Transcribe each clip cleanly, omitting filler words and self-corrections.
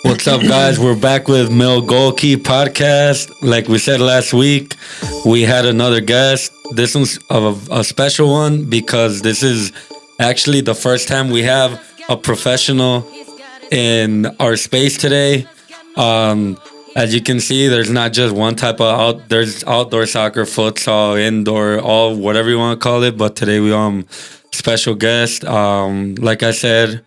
What's up, guys? We're back with MilGoalKee Podcast. Like we said last week, we had another guest. This one's a special one because this is actually the first time we have a professional in our space today. As you can see, there's not just one type of there's outdoor soccer, futsal, indoor, all whatever you want to call it. But today we special guest. Like I said,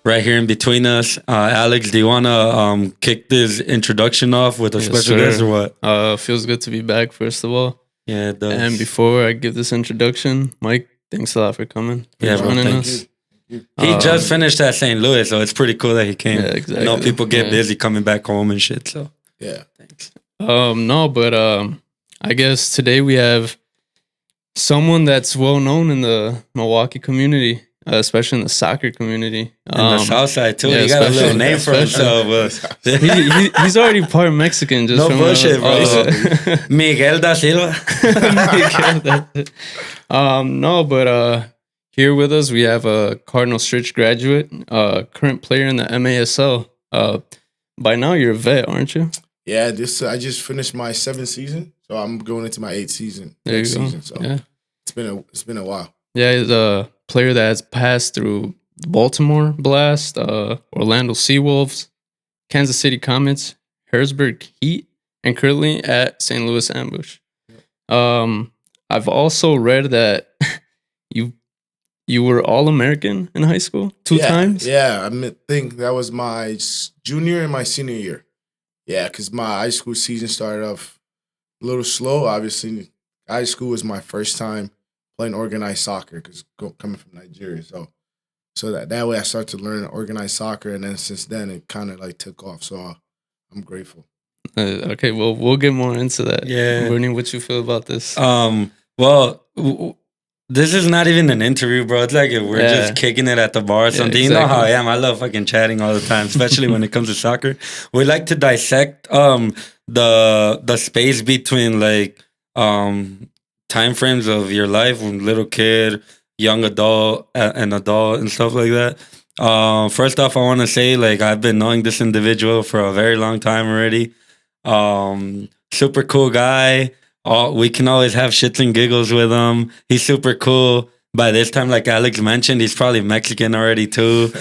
right here in between us, Alex, do you want to kick this introduction off with a special guest or what? Feels good to be back, first of all. Yeah, it does. And before I give this introduction, Mike, thanks a lot for coming. Yeah, bro, joining thank us. you. He just finished at St. Louis, so it's pretty cool that he came. Yeah, exactly. I know people get busy coming back home and shit, so. Yeah. Thanks. I guess today we have someone that's well known in the Milwaukee community, especially in the soccer community. In the South Side, too. Yeah, He got a little name for himself. He's already part Mexican. Just No from bullshit, bro. Miguel Da-Silva. Here with us, we have a Cardinal Stritch graduate, current player in the MASL. By now, you're a vet, aren't you? Yeah, I just finished my 7th season, so I'm going into my 8th season. There you go. Season, so yeah. It's been a while. Yeah, he's a player that has passed through Baltimore Blast, Orlando Seawolves, Kansas City Comets, Harrisburg Heat, and currently at St. Louis Ambush. I've also read that you were All-American in high school two times? Yeah, I think that was my junior and my senior year. Yeah, because my high school season started off a little slow. Obviously, high school was my first time playing organized soccer because coming from Nigeria. So that way I started to learn organized soccer, and then since then it kind of like took off. So I'm grateful. Okay, well, we'll get more into that. Yeah. Bernie, what you feel about this? This is not even an interview, bro. It's like if we're just kicking it at the bar or something. Yeah, exactly. You know how I am. I love fucking chatting all the time, especially when it comes to soccer. We like to dissect the space between like time frames of your life when little kid, young adult, and adult and stuff like that. First off, I want to say like I've been knowing this individual for a very long time already. Super cool guy. We can always have shits and giggles with him. He's super cool. By this time, like Alex mentioned, he's probably Mexican already too.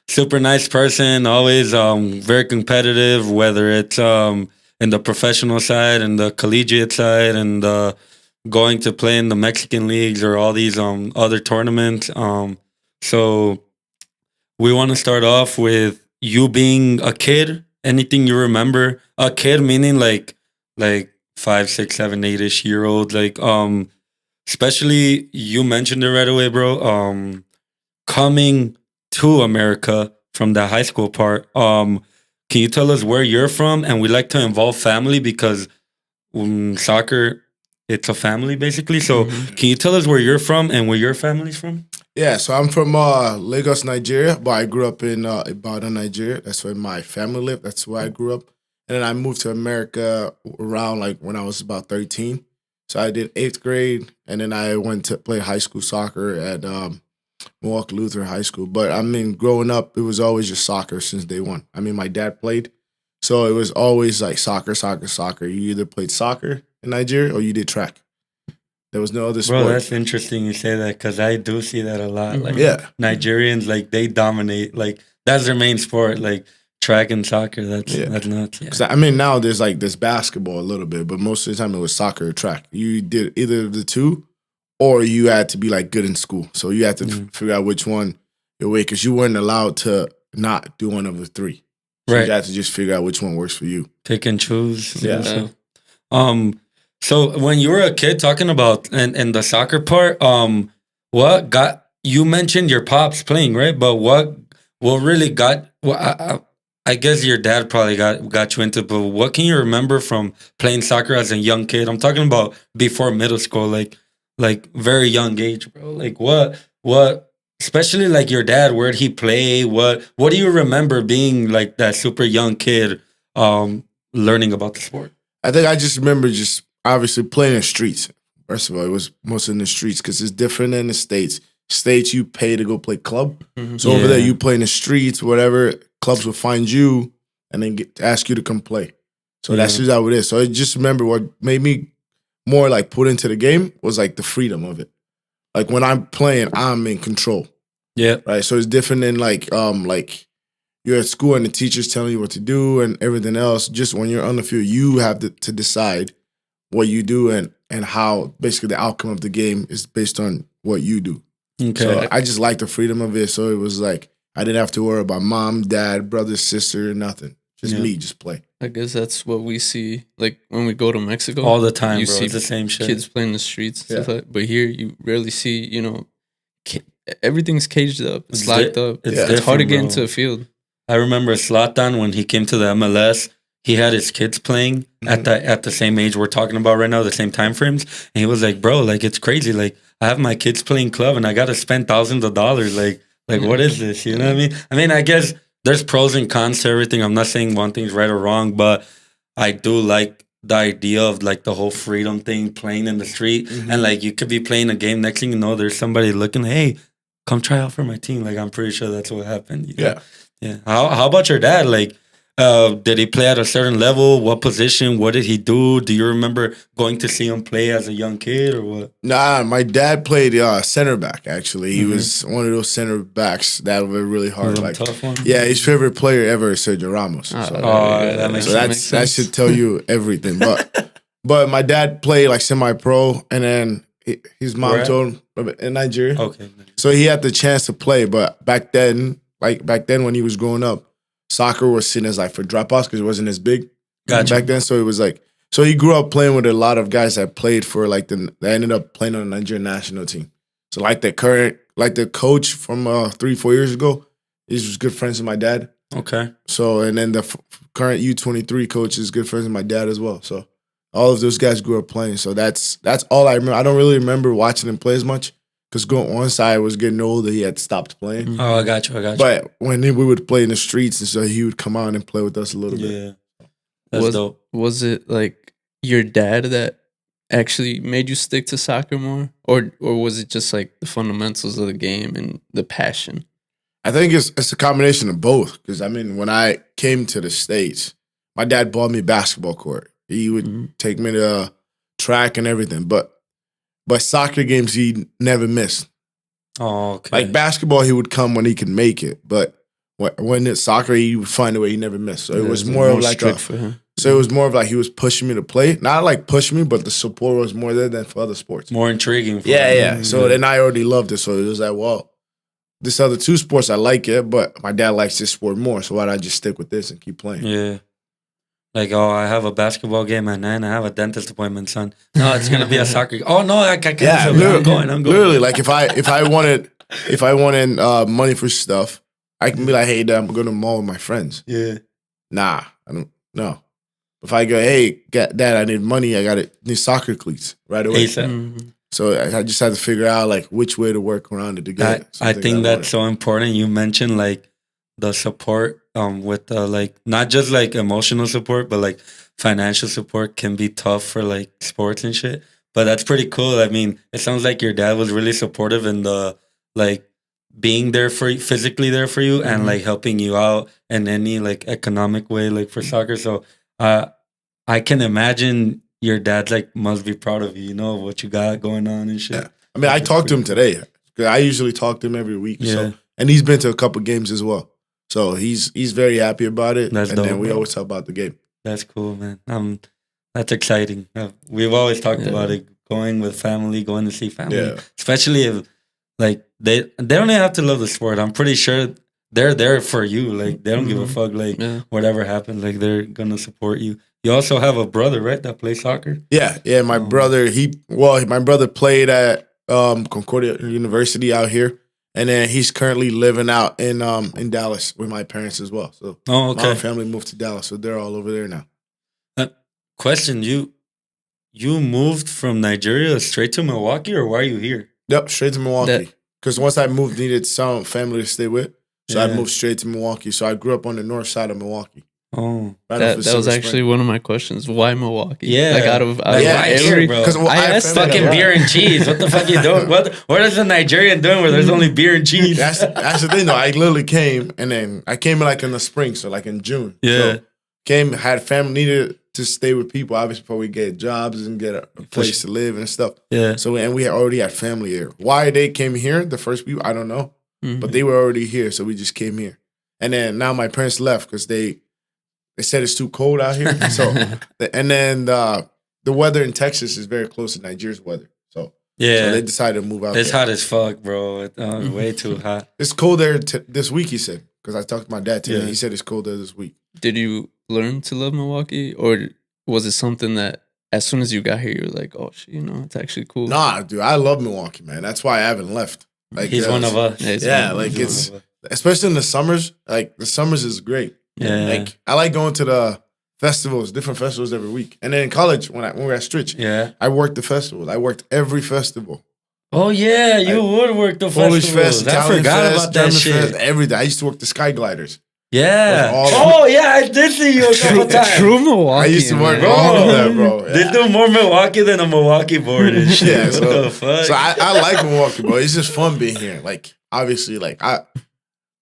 Super nice person. Always very competitive, whether it's in the professional side and the collegiate side and going to play in the Mexican leagues or all these other tournaments. So we want to start off with you being a kid. Anything you remember? A kid meaning like 5, 6, 7, 8-ish year old. Like especially you mentioned it right away, bro. Coming to America from the high school part. Can you tell us where you're from? And we like to involve family because soccer, it's a family basically. So can you tell us where you're from and where your family's from? Yeah, so I'm from Lagos, Nigeria, but I grew up in Ibadan, Nigeria. That's where my family lived. That's where I grew up. And then I moved to America around like when I was about 13. So I did 8th grade, and then I went to play high school soccer at Milwaukee Lutheran High School. But I mean, growing up, it was always just soccer since day one. I mean, my dad played, so it was always like soccer. You either played soccer in Nigeria or you did track. There was no other sport. Bro, that's interesting you say that because I do see that a lot. Like Nigerians, like they dominate. Like that's their main sport. Like track and soccer. That's nuts. Yeah. I mean, now there's basketball a little bit, but most of the time it was soccer or track. You did either of the two, or you had to be like good in school. So you had to figure out which one your way, because you weren't allowed to not do one of the three. So you had to just figure out which one works for you. Pick and choose. Yeah. So when you were a kid, talking about and the soccer part, what got you mentioned your pops playing, right? But what really got? I guess your dad probably got you into. But what can you remember from playing soccer as a young kid? I'm talking about before middle school, like very young age, bro. Like what? Especially like your dad, where'd he play? What do you remember being like that super young kid, learning about the sport? I think I just remember obviously playing in the streets. First of all, it was mostly in the streets because it's different in the States. States, you pay to go play club. Mhm. So over Yeah. there, you play in the streets, whatever. Clubs will find you and then ask you to come play. So that's Yeah. just how it is. So I just remember what made me more like put into the game was like the freedom of it. Like when I'm playing, I'm in control, Yeah. right? So it's different than like you're at school and the teacher's telling you what to do and everything else. Just when you're on the field, you have to decide what you do and how basically the outcome of the game is based on what you do. Okay. So I just like the freedom of it. So it was like I didn't have to worry about mom, dad, brother, sister, nothing. Just Yeah. me, just play. I guess that's what we see. Like when we go to Mexico, All the time, you bro. see It's the same shit. kids playing in the streets. And stuff Yeah. like, but here you rarely see. Everything's caged up. It's It's locked di- up. it's It's hard to different, get bro. into a field. I remember Zlatan when he came to the MLS. He had his kids playing at the same age we're talking about right now, the same time frames, and he was like, "Bro, like it's crazy. Like I have my kids playing club, and I got to spend thousands of dollars. Like what is this? You know what I mean? I mean, I guess there's pros and cons to everything. I'm not saying one thing's right or wrong, but I do like the idea of like the whole freedom thing, playing in the street, and like you could be playing a game. Next thing you know, there's somebody looking, hey, come try out for my team. Like I'm pretty sure that's what happened. You know? Yeah. Yeah. How about your dad? Like, did he play at a certain level? What position? What did he do? Do you remember going to see him play as a young kid or what? Nah, my dad played center back, actually. He Mhm. was one of those center backs that were really hard. Was Like, a tough one? yeah, his favorite player ever is Sergio Ramos. Ah, So, that makes so sense. that should tell you everything. But my dad played like semi-pro, and then his mom Where at? told him in Nigeria. Okay. So he had the chance to play, but back then when he was growing up, soccer was seen as like for dropouts because it wasn't as big Gotcha. back then. So it was like, so he grew up playing with a lot of guys that played for like that ended up playing on the Nigerian national team. So like the coach from 3-4 years ago, he was good friends with my dad. Okay. So and then the current U23 coach is good friends with my dad as well. So all of those guys grew up playing. So that's all I remember. I don't really remember watching him play as much. Because once I was getting older, he had stopped playing. Oh, I got you. But when we would play in the streets, and so he would come out and play with us a little bit. Yeah. That's dope. Was it like your dad that actually made you stick to soccer more, or was it just like the fundamentals of the game and the passion? I think it's a combination of both. Because I mean, when I came to the States, my dad bought me a basketball court. He would take me to track and everything, but soccer games he never missed. Oh, okay. Like basketball, he would come when he could make it, but when it's soccer, he would find a way he never missed. So it was more of like strict for him. So it was more of like he was pushing me to play. Not like pushing me, but the support was more there than for other sports. More intriguing. For Yeah, him. yeah. So then I already loved it. So it was like, well, this other two sports, I like it, but my dad likes this sport more. So why don't I just stick with this and keep playing? Yeah. Like, oh, I have a basketball game at 9. I have a dentist appointment, son. No, it's gonna be a soccer. Oh no, I can't. Yeah, I'm going. I'm going. Literally, like if I wanted money for stuff, I can be like, hey, Dad, I'm going to the mall with my friends. Yeah. Nah, I don't know. If I go, hey, Dad, I need money. Need soccer cleats right away. ASAP. Mhm. So I just had to figure out like which way to work around it to get it. I think that's so important. You mentioned like the support with like not just like emotional support, but like financial support can be tough for like sports and shit. But that's pretty cool. I mean, it sounds like your dad was really supportive in the like being there for you, physically there for you, and like helping you out in any like economic way, like for soccer. So I can imagine your dad like must be proud of you, you know, what you got going on and shit. Yeah. I mean, I talked to him today. I usually talk to him every week. Yeah. So, and he's been to a couple games as well. So he's very happy about it. That's and dope, then we bro. always talk about the game. That's cool, man. That's exciting. We've always talked about it, going with family, going to see family, Yeah. especially if like they don't even have to love the sport. I'm pretty sure they're there for you. Like they don't give a fuck. Like whatever happens, like they're gonna support you. You also have a brother, right, that plays soccer? Yeah. My brother, my brother played at Concordia University out here. And then he's currently living out in Dallas with my parents as well. So my family moved to Dallas, so they're all over there now. Question: You moved from Nigeria straight to Milwaukee, or why are you here? Yep, straight to Milwaukee. Because once I moved, needed some family to stay with, so I moved straight to Milwaukee. So I grew up on the north side of Milwaukee. Oh, Right That off of was Silver actually Spring. one of my questions. Why Milwaukee? Yeah. Like out of Yeah, right here, every, bro. Because I asked fucking beer and cheese. What the fuck you doing? What is a Nigerian doing where there's only beer and cheese? That's the thing though. I literally came and then I came like in the spring, so like in June. Yeah. So came, had family, needed to stay with people, obviously before we get jobs and get a place to live and stuff. Yeah. So and we had already had family here. Why they came here, the first people, I don't know. But they were already here, so we just came here. And then now my parents left because they said it's too cold out here. So and then the weather in Texas is very close to Nigeria's weather. So Yeah. so they decided to move out. It's there. hot as fuck, bro. It's way too hot. It's cold there this week, he said. Because I talked to my dad today. Yeah. He said it's cold there this week. Did you learn to love Milwaukee, or was it something that as soon as you got here, you were like, oh, shit, it's actually cool? Nah, dude, I love Milwaukee, man. That's why I haven't left. Like He's one of us. Yeah, like He's one of us. especially in the summers. Like the summers is great. Yeah. Like I like going to the festivals, different festivals every week. And then in college, when we were at Stritch, Yeah. I worked the festivals. I worked every festival. Oh yeah, you would work the Polish festivals. Fest, I Italian forgot Fest, about that German shit. Fest, everything. I used to work the Sky Gliders. Yeah. All of Oh yeah, I did see you a couple times. True Milwaukee. I used to work man. all of that, bro. They Yeah. do more Milwaukee than a Milwaukee board and shit. Yeah, What so- the fuck? So I like Milwaukee, bro. It's just fun being here. Like obviously, like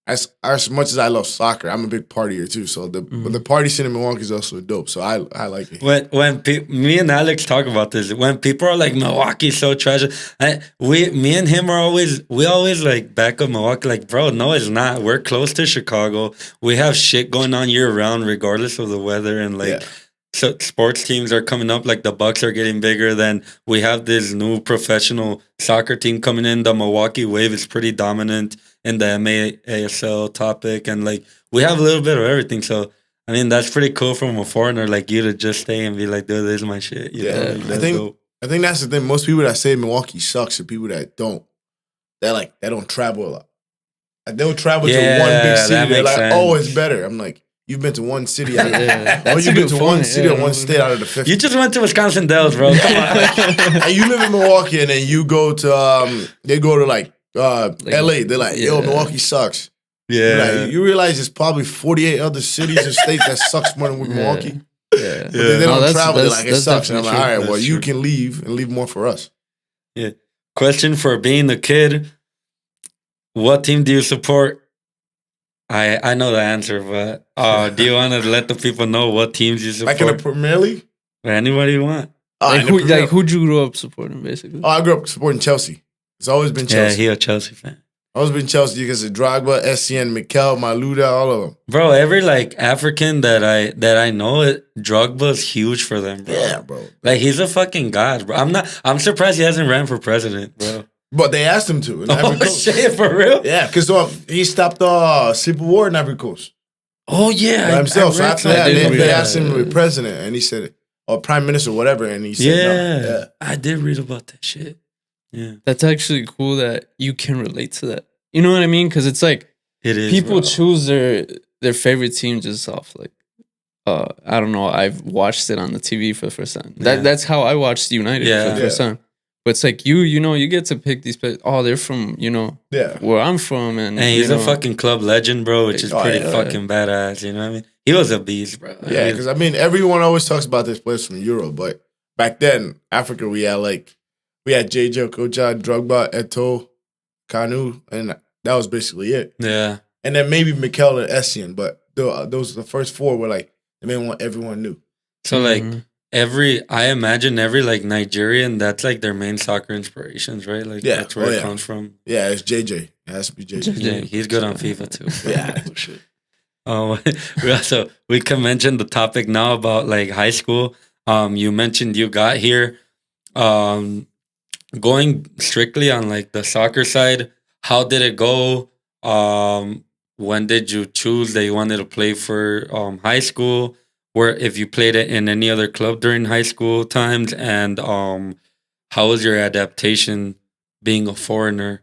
as much as I love soccer, I'm a big partier too. So but the party scene in Milwaukee is also dope. So I like it. when me and Alex talk about this, when people are like Milwaukee's so tragic, me and him we always like back up Milwaukee. Like, bro, no, it's not. We're close to Chicago. We have shit going on year round, regardless of the weather, and like. Yeah. So sports teams are coming up, like the Bucks are getting bigger. Then we have this new professional soccer team coming in. The Milwaukee Wave is pretty dominant in the MASL topic, and like we have a little bit of everything. So I mean, that's pretty cool from a foreigner like you to just stay and be like, dude, this is my shit. You know? Yeah, Like, I that's think dope. I think that's the thing. Most people that say Milwaukee sucks are people that don't. They don't travel a lot. Like they'll travel to one big Yeah, city. that They're makes like, oh, sense. it's better. I'm like, you've been to one city. Out of, Yeah, or that's you've a been good to one point, city or yeah. one state out of the 50. You just went to Wisconsin Dells, bro. Come on. And you live in Milwaukee, and then you go to they go to like LA. They're like, yo, yeah. Milwaukee sucks. Yeah. Like, you realize there's probably 48 other cities and states that sucks more than Milwaukee. Yeah. But then they No, don't travel. They're like, it that's sucks. And I'm like, all definitely right, true. well, That's you true. can leave and leave more for us. Question for being a kid. What team do you support? I know the answer, but do you want to let the people know what teams you support? Like in the Premier League? Anybody you want. Like, in the Premier- who'd you grow up supporting, basically? I grew up supporting Chelsea. It's always been Yeah, Chelsea. he a Chelsea fan. Always been Chelsea because of Drogba, SCN, Mikel, Maluda, all of them. Bro, every like African that I know, Drogba's huge for them, bro. Yeah, bro. Like he's a fucking god, bro. I'm surprised he hasn't ran for president, bro. But they asked him to in Ivory Oh Coast. shit, for real? Yeah, because he stopped the Civil War in Ivory Coast Oh yeah, by himself. So read after that, something. they asked him to be president, and he said, or prime minister, whatever, and he said, Yeah, no. Yeah. I did read about that shit. Yeah, That's actually cool that you can relate to that. You know what I mean? Because it's like it is. people bro. choose their favorite team just off like I don't know. I've watched it on the TV for the first time. Yeah. That's how I watched United for Yeah. the first time. But it's like you get to pick these players. Oh, they're from Yeah. where I'm from, and And he's you a know, fucking club legend, bro, which is Oh, pretty yeah. fucking badass. You know what I mean? He was a beast, bro. Yeah, because I mean, everyone always talks about this players from Europe, but back then, Africa, we had JJ Okocha, Drogba, Eto'o, Kanu, and that was basically it. yeah. And then maybe Mikel and Essien, but those the first four were like the main one everyone knew. So like Mhm. I imagine every like Nigerian, that's like their main soccer inspirations, right? Like Yeah. that's where Oh, it yeah. comes from. Yeah, it's JJ. It has to be JJ. Yeah, he's good on FIFA too. Yeah. Shit. We can mention the topic now about like high school. You mentioned you got here. Going strictly on like the soccer side, how did it go? When did you choose that you wanted to play for high school? Where if you played it in any other club during high school times, and how was your adaptation being a foreigner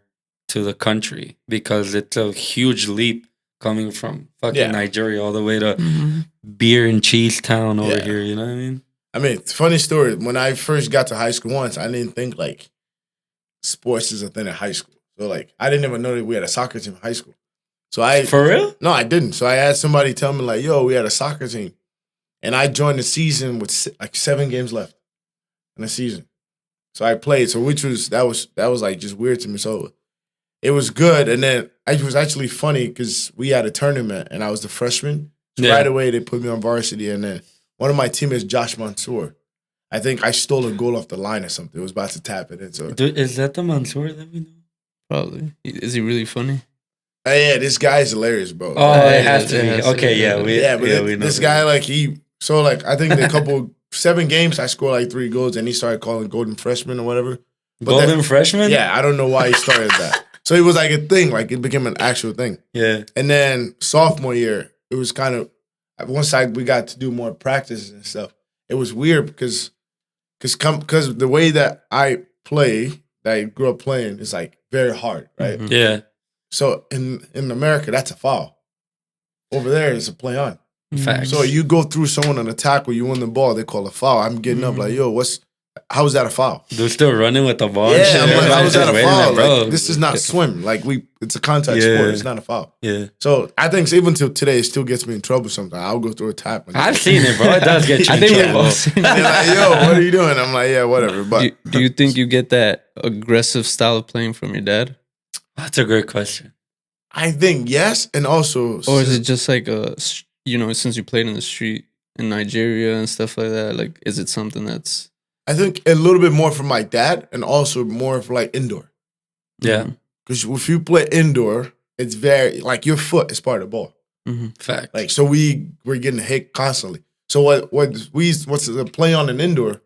to the country? Because it's a huge leap coming from fucking Yeah. Nigeria all the way to Mhm. beer and cheese town over Yeah. here. You know what I mean? I mean, it's a funny story. When I first got to high school once, I didn't think like sports is a thing in high school. So like I didn't even know that we had a soccer team in high school. So I For real? no, I didn't. So I had somebody tell me like, "Yo, we had a soccer team," and I joined the season with like 7 games left in the season. So I played. So that was like just weird to me. So it was good, and then it was actually funny because we had a tournament and I was the freshman. So right away they put me on varsity, and then one of my teammates, Josh Mansour, I think I stole a goal off the line or something. It was about to tap it in. So Dude, is that the Mansour that we know? Probably. Is he really funny? yeah, this guy's hilarious, bro. Oh, Like, it has to be. Okay, yeah. We know this that. guy, like, I think the couple 7 games, I scored like 3 goals, and he started calling golden freshman or whatever. But Golden freshman? Yeah, I don't know why he started that. So it was like a thing, like it became an actual thing. Yeah. And then sophomore year, it was kind of, once we got to do more practices and stuff, it was weird because the way that I play, that I grew up playing, is like very hard, right? Mhm. Yeah. So in America, that's a foul. Over there, it's a play on. Facts. So you go through someone on a tackle, you win the ball, they call a foul. I'm getting up like, yo, how is that a foul? They're still running with the ball. Yeah, I'm like, how is that a Waiting foul? like, bro. Like, this is not swim. Like it's a contact sport. It's not a foul. Yeah. So I think even till today, it still gets me in trouble sometimes. I'll go through a tap. I've seen it, bro. It does get you I in think we've trouble. all seen They're it. like, yo, what are you doing? I'm like, yeah, whatever. But Do you think you get that aggressive style of playing from your dad? That's a great question. I think yes, and also, Or is it just like since you played in the street in Nigeria and stuff like that, like is it something that's I think a little bit more from my dad, and also more for like indoor. Yeah. Because if you play indoor, it's very like your foot is part of the ball. Fact. Like so, we're getting hit constantly. So what's the play on an indoor?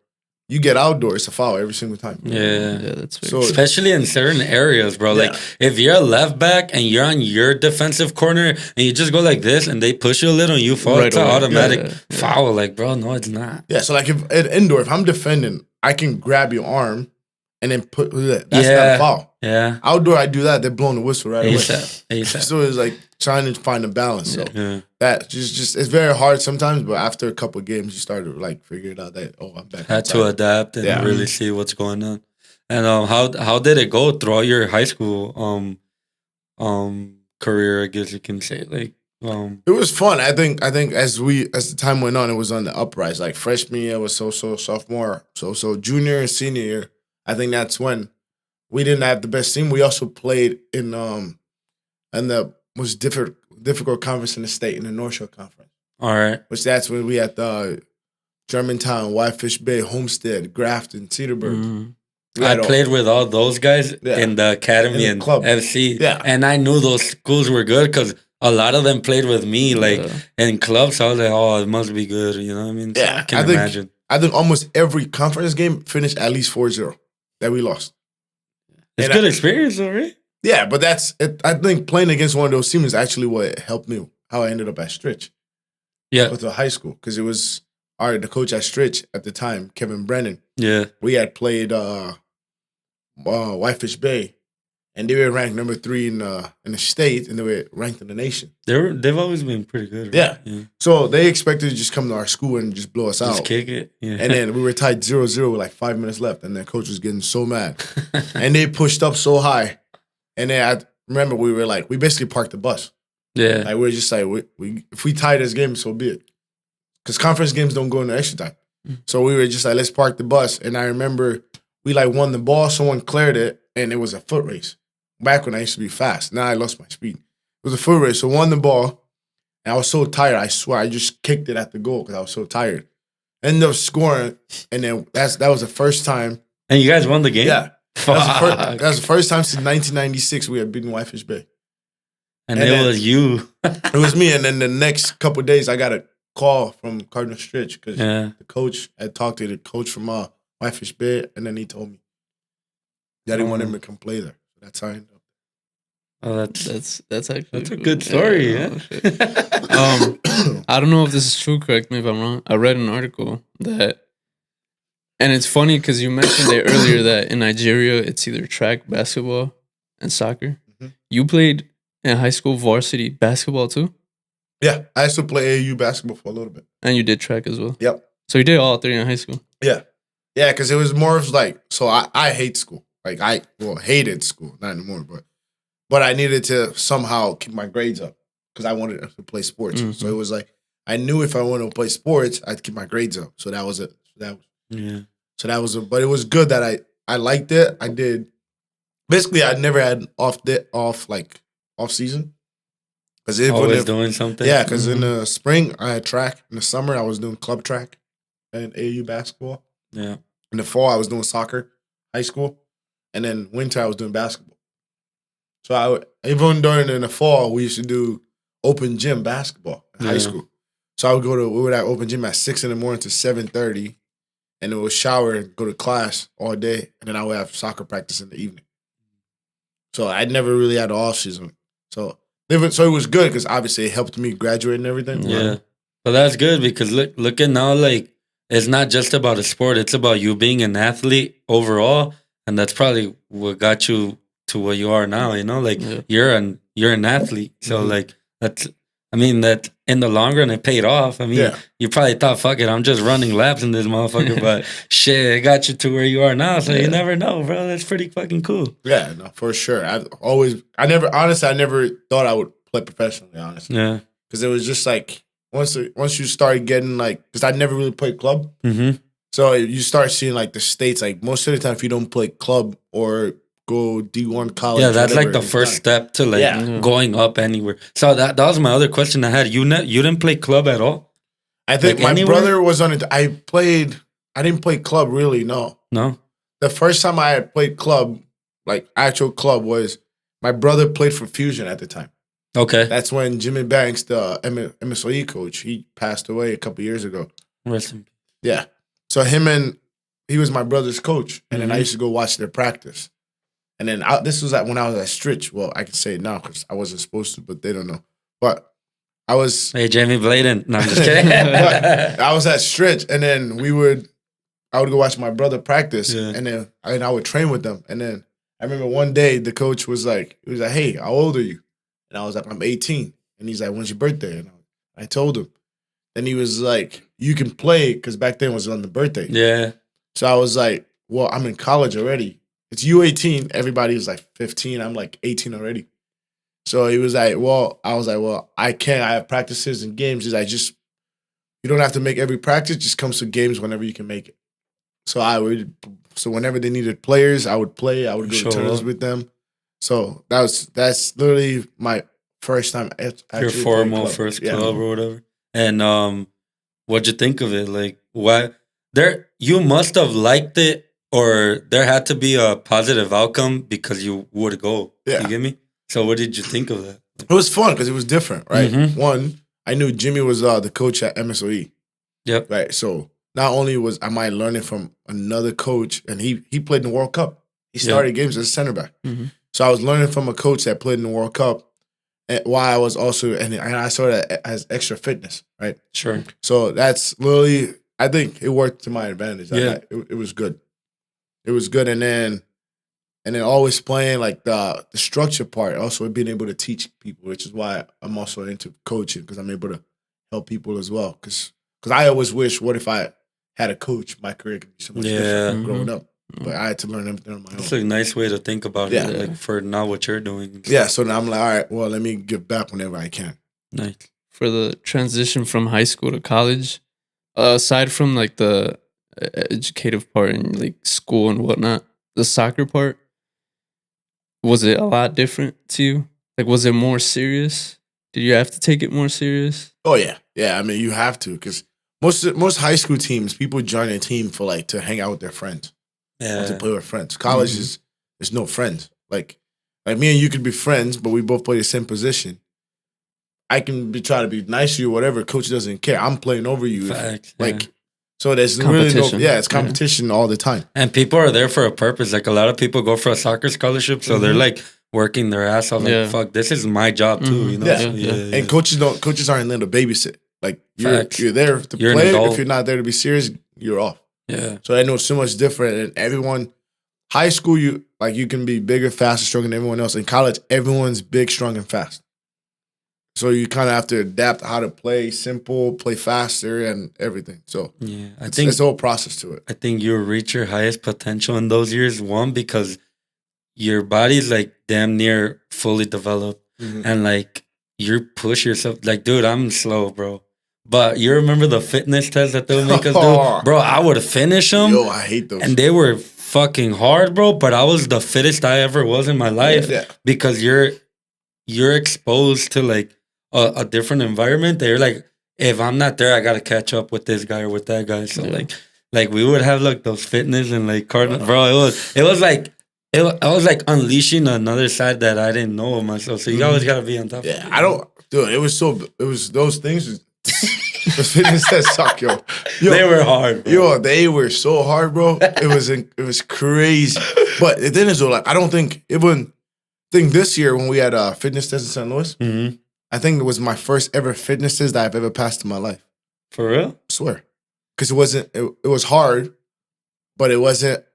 You get outdoor, it's a foul every single time. Yeah. that's very So- true. Especially in certain areas, bro. Like Yeah. if you're a left back and you're on your defensive corner and you just go like this and they push you a little and you fall, Right it's an away. automatic Yeah. foul. Like, bro, no, it's not. Yeah, so like if at indoor, if I'm defending, I can grab your arm and then put that. That's not Yeah. a foul. Yeah. Outdoor, I do that, they're blowing the whistle right away. ASAP. So it's like trying to find a balance. So Yeah. that just it's very hard sometimes, but after a couple of games, you start to like figure it out that I'm back. Had to adapt and Yeah. really see what's going on. And how did it go throughout your high school career? I guess you can say like It was fun. I think as the time went on, it was on the uprise. Like freshman year was so sophomore, so junior and senior year. I think that's when we didn't have the best team. We also played in the most difficult conference in the state, in the North Shore Conference. all right. Which that's when we had Germantown, Whitefish Bay, Homestead, Grafton, Cedarburg. Mhm. We I had all- played with all those guys Yeah. in the academy In the and club. FC. Yeah. And I knew those schools were good because a lot of them played with me, like in clubs. So I was like, oh, it must be good. You know what I mean? So Yeah, I can I think- imagine. I think almost every conference game finished at least 4-0 that we lost. It's and good I- experience, though, right? Yeah, but that's it. I think playing against one of those teams is actually what helped me, how I ended up at Stritch. Yeah. With the high school. Because it was the coach at Stritch at the time, Kevin Brennan. Yeah. We had played Whitefish Bay, and they were ranked number 3 in the state, and they were ranked in the nation. They've always been pretty good. Right? Yeah. So they expected to just come to our school and just blow us Just out. kick it. Yeah. And then we were tied 0-0 with like 5 minutes left, and the coach was getting so mad. And they pushed up so high. And then I remember we basically parked the bus. yeah. Like we were just like, we if we tie this game, so be it. Because conference games don't go into extra time. So we were just like, let's park the bus. And I remember we like won the ball, someone cleared it, and it was a foot race. Back when I used to be fast. Now I lost my speed. It was a foot race. So won the ball, and I was so tired. I swear, I just kicked it at the goal because I was so tired. Ended up scoring, and then that was the first time. And you guys won the game? Yeah. Fuck. That was the first time since 1996 we had beaten Whitefish Bay. And And it then- was you. It was me, and then the next couple of days I got a call from Cardinal Stritch because Yeah. the coach had talked to the coach from Whitefish Bay, and then he told me that he wanted me to come play there. That's how I ended up. Oh, that's That's actually a cool. good story, yeah. no shit. I don't know if this is true. Correct me if I'm wrong. I read an article that, and it's funny because you mentioned it earlier that in Nigeria it's either track, basketball, and soccer. Mhm. You played in high school varsity basketball too, Yeah, I used to play AAU basketball for a little bit. and you did track as well. Yep. So you did all 3 in high school. Yeah, because it was more of like, so I hate school. Like I hated school, not anymore, but but I needed to somehow keep my grades up because I wanted to play sports. Mm-hmm. So it was like I knew if I wanted to play sports, I'd keep my grades up. So that was it. But it was good that I liked it. I did. Basically, I never had off season. Because always doing something. Yeah, because in the spring I had track. In the summer I was doing club track and AAU basketball. Yeah. In the fall I was doing soccer, high school, and then winter I was doing basketball. So even during in the fall we used to do open gym basketball in high school. So I would we would have open gym at 6 a.m. to 7:30, and then we'll shower and go to class all day, and then I would have soccer practice in the evening. So I never really had an off season. So it was good because obviously it helped me graduate and everything. Yeah. Well, that's good because look at now, like, it's not just about a sport. It's about you being an athlete overall. And that's probably what got you to where you are now, you know? Like, you're an athlete. So, like, that in the long run, it paid off. I mean, you probably thought, fuck it, I'm just running laps in this motherfucker. But shit, it got you to where you are now. So you never know, bro. That's pretty fucking cool. Yeah, no, for sure. I never thought I would play professionally, honestly. Yeah. Because it was just like, once you started getting like, because I never really played club. Mm-hmm. So you start seeing like the states, like most of the time, if you don't play club or go D1 college. Yeah, that's like the first step to like going up anywhere. So that was my other question I had. You didn't play club at all? I think like my brother was on it. I didn't play club really, no. No? The first time I had played club, like actual club, was my brother played for Fusion at the time. Okay. That's when Jimmy Banks, the MSOE coach, he passed away a couple years ago. Rest in peace. Yeah. So he was my brother's coach, and then I used to go watch their practice. And then this was when I was at Stritch. Well, I can say it now because I wasn't supposed to, but they don't know. But I was... Hey, Jamie Bladen. No, I'm just kidding. I was at Stritch, and then I would go watch my brother practice, and then I would train with them. And then I remember one day the coach was like, hey, how old are you? And I was like, I'm 18. And he's like, when's your birthday? And I told him. And he was like, you can play, because back then it was on the birthday. Yeah. So I was like, well, I'm in college already. It's U18. Everybody was like 15. I'm like 18 already. So he was like, well, I was like, well, I can't. I have practices and games. He's like, you don't have to make every practice. Just come to games whenever you can make it. So whenever they needed players, I would play. I would go to tournaments with them. So that's literally my first time. Your formal first club or whatever. And what'd you think of it? Like, why? You must have liked it, or there had to be a positive outcome because you would go. Yeah. You get me? So what did you think of that? It was fun because it was different, right? Mm-hmm. One, I knew Jimmy was the coach at MSOE. Yep. Right. So not only am I learning from another coach, and he played in the World Cup. He started games as a center back. Mm-hmm. So I was learning from a coach that played in the World Cup, and while I was also, and I saw that as extra fitness, right? Sure. So that's literally, I think it worked to my advantage. Yeah. It was good. It was good. And then always playing like the structure part, also being able to teach people, which is why I'm also into coaching, because I'm able to help people as well. Because I always wish, what if I had a coach, my career could be so much different growing up. But I had to learn everything on my own. That's a nice way to think about it, like for now what you're doing. Yeah, so now I'm like, all right, well, let me give back whenever I can. Nice. For the transition from high school to college, aside from like the educative part and like school and whatnot, the soccer part, was it a lot different to you? Like, was it more serious? Did you have to take it more serious? Oh, yeah. Yeah, I mean, you have to, because most high school teams, people join a team for like to hang out with their friends. Yeah. To play with friends. College there's no friends. Like me and you could be friends, but we both play the same position. I can try to be nice to you, whatever. Coach doesn't care. I'm playing over you. Fact, so there's really it's competition all the time. And people are there for a purpose. Like a lot of people go for a soccer scholarship, so they're like working their ass off. Like, fuck, this is my job too. You know. Yeah. So, and coaches aren't there to babysit. Like you're there to play. If you're not there to be serious, you're off. Yeah. So I know it's so much different. And everyone, high school, you can be bigger, faster, stronger than everyone else. In college, everyone's big, strong, and fast. So you kind of have to adapt how to play simple, play faster, and everything. So yeah, I think there's a whole process to it. I think you reach your highest potential in those years. One, because your body's like damn near fully developed, and like you push yourself. Like, dude, I'm slow, bro. But you remember the fitness tests that they would make us do, bro? I would finish them. Yo, I hate those. And they were fucking hard, bro. But I was the fittest I ever was in my life because you're exposed to like a different environment. They're like, if I'm not there, I gotta catch up with this guy or with that guy. So like we would have like those fitness and like cardinal, bro. It was like I was like unleashing another side that I didn't know of myself. So you always gotta be on top. Yeah, of it. I don't, dude. It was those things. Those fitness tests suck, yo. They were hard, bro. Yo, they were so hard, bro. It was crazy. But the thing is, though, like I don't think this year when we had a fitness test in St. Louis, I think it was my first ever fitness test that I've ever passed in my life. For real? I swear, because it was hard, but it wasn't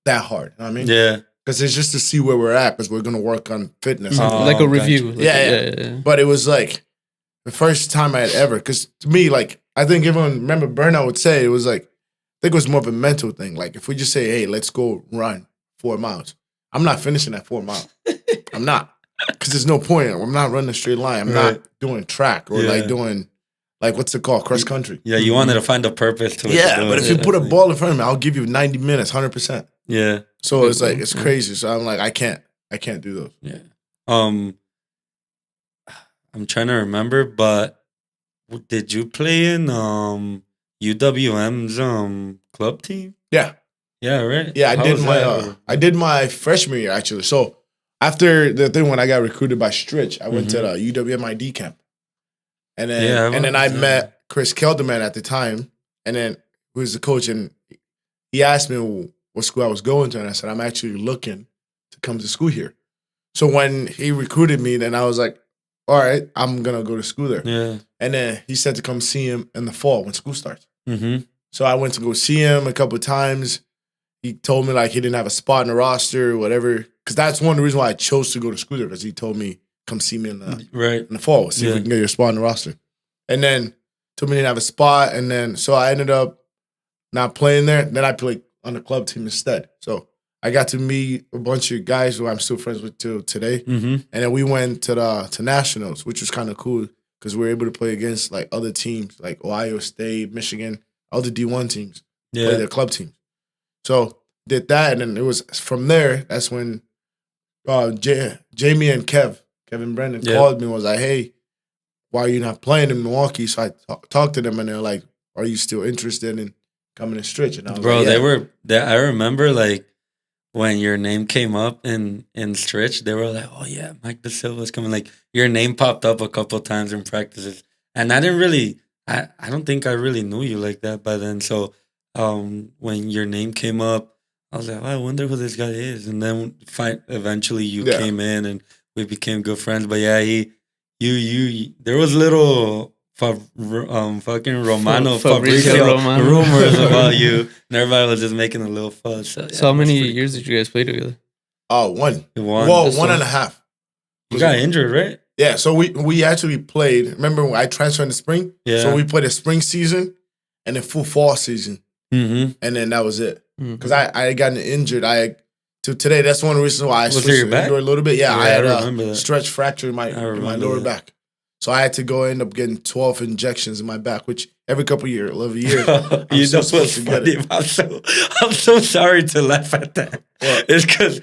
that hard. You know what I mean? Yeah. Because it's just to see where we're at, because we're gonna work on fitness, like a review. Gotcha. Yeah. But it was like the first time I had ever, because to me, like, I think everyone, remember Burnout would say, it was like, I think it was more of a mental thing. Like, if we just say, hey, let's go run 4 miles, I'm not finishing that 4 miles. I'm not. Because there's no point. I'm not running a straight line. I'm not doing track or like doing, like, what's it called? Cross country. Yeah, you wanted to find a purpose to it. Yeah, but if you put a ball in front of me, I'll give you 90 minutes, 100%. Yeah. So it's like, it's crazy. So I'm like, I can't do those. Yeah. I'm trying to remember, but did you play in UWM's club team? Yeah. Yeah, right. Yeah, I did my freshman year actually. So after the thing when I got recruited by Stritch, I went to the UWM ID camp. And then I met Chris Kelderman at the time, and then who was the coach, and he asked me what school I was going to, and I said, I'm actually looking to come to school here. So when he recruited me, then I was like, all right, I'm going to go to school there. Yeah. And then he said to come see him in the fall when school starts. Mm-hmm. So I went to go see him a couple of times. He told me like he didn't have a spot in the roster or whatever. Because that's one of the reasons why I chose to go to school there, because he told me, come see me in the fall. See if we can get your spot in the roster. And then told me he didn't have a spot. And then so I ended up not playing there. Then I played on the club team instead. So I got to meet a bunch of guys who I'm still friends with till today. Mm-hmm. And then we went to nationals, which was kind of cool because we were able to play against like other teams like Ohio State, Michigan, other D1 teams, play their club teams. So did that, and then it was from there. That's when Jamie and Kevin Brennan called me and was like, "Hey, why are you not playing in Milwaukee?" So I talked to them, and they're like, "Are you still interested in coming to Stritch?" And I was like, I remember like when your name came up in Stritch, they were like, "Oh yeah, Mike Da-Silva's coming." Like your name popped up a couple of times in practices, and I didn't really, I don't think I really knew you like that by then. So when your name came up, I was like, oh, I wonder who this guy is. And then eventually you came in and we became good friends. But yeah, there was little fucking Romano Fabrizio rumors about you, and everybody was just making a little fuss. So how many years did you guys play together? One. Well, 1.5. You got injured, right? Yeah, so we actually played. Remember when I transferred in the spring? Yeah. So we played a spring season and a full fall season. Mm-hmm. And then that was it. Because I had gotten injured. To today, that's one of the reasons why I switched your back? a little bit. Yeah, I had a stretch fracture in my lower back. So I had to go end up getting 12 injections in my back, which every couple of years, you know what's funny? I'm so sorry to laugh at that. What? It's because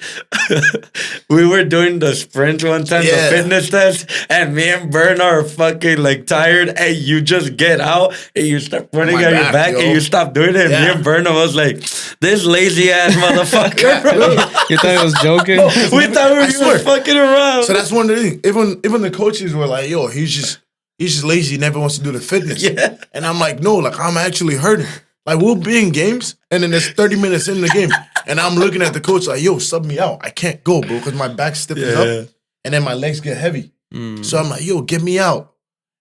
we were doing the sprint one time, the fitness test, and me and Bern are fucking like tired, and you just get out and you start running on your back, and you stop doing it. And me and Bern was like, this lazy ass motherfucker. You thought I was joking? We thought we were fucking around. So that's one of the things. Even the coaches were like, yo, he's just lazy. He never wants to do the fitness. Yeah. And I'm like, no, like I'm actually hurting. Like we'll be in games, and then there's 30 minutes in the game, and I'm looking at the coach like, yo, sub me out. I can't go, bro, because my back stiffens up, and then my legs get heavy. So I'm like, yo, get me out.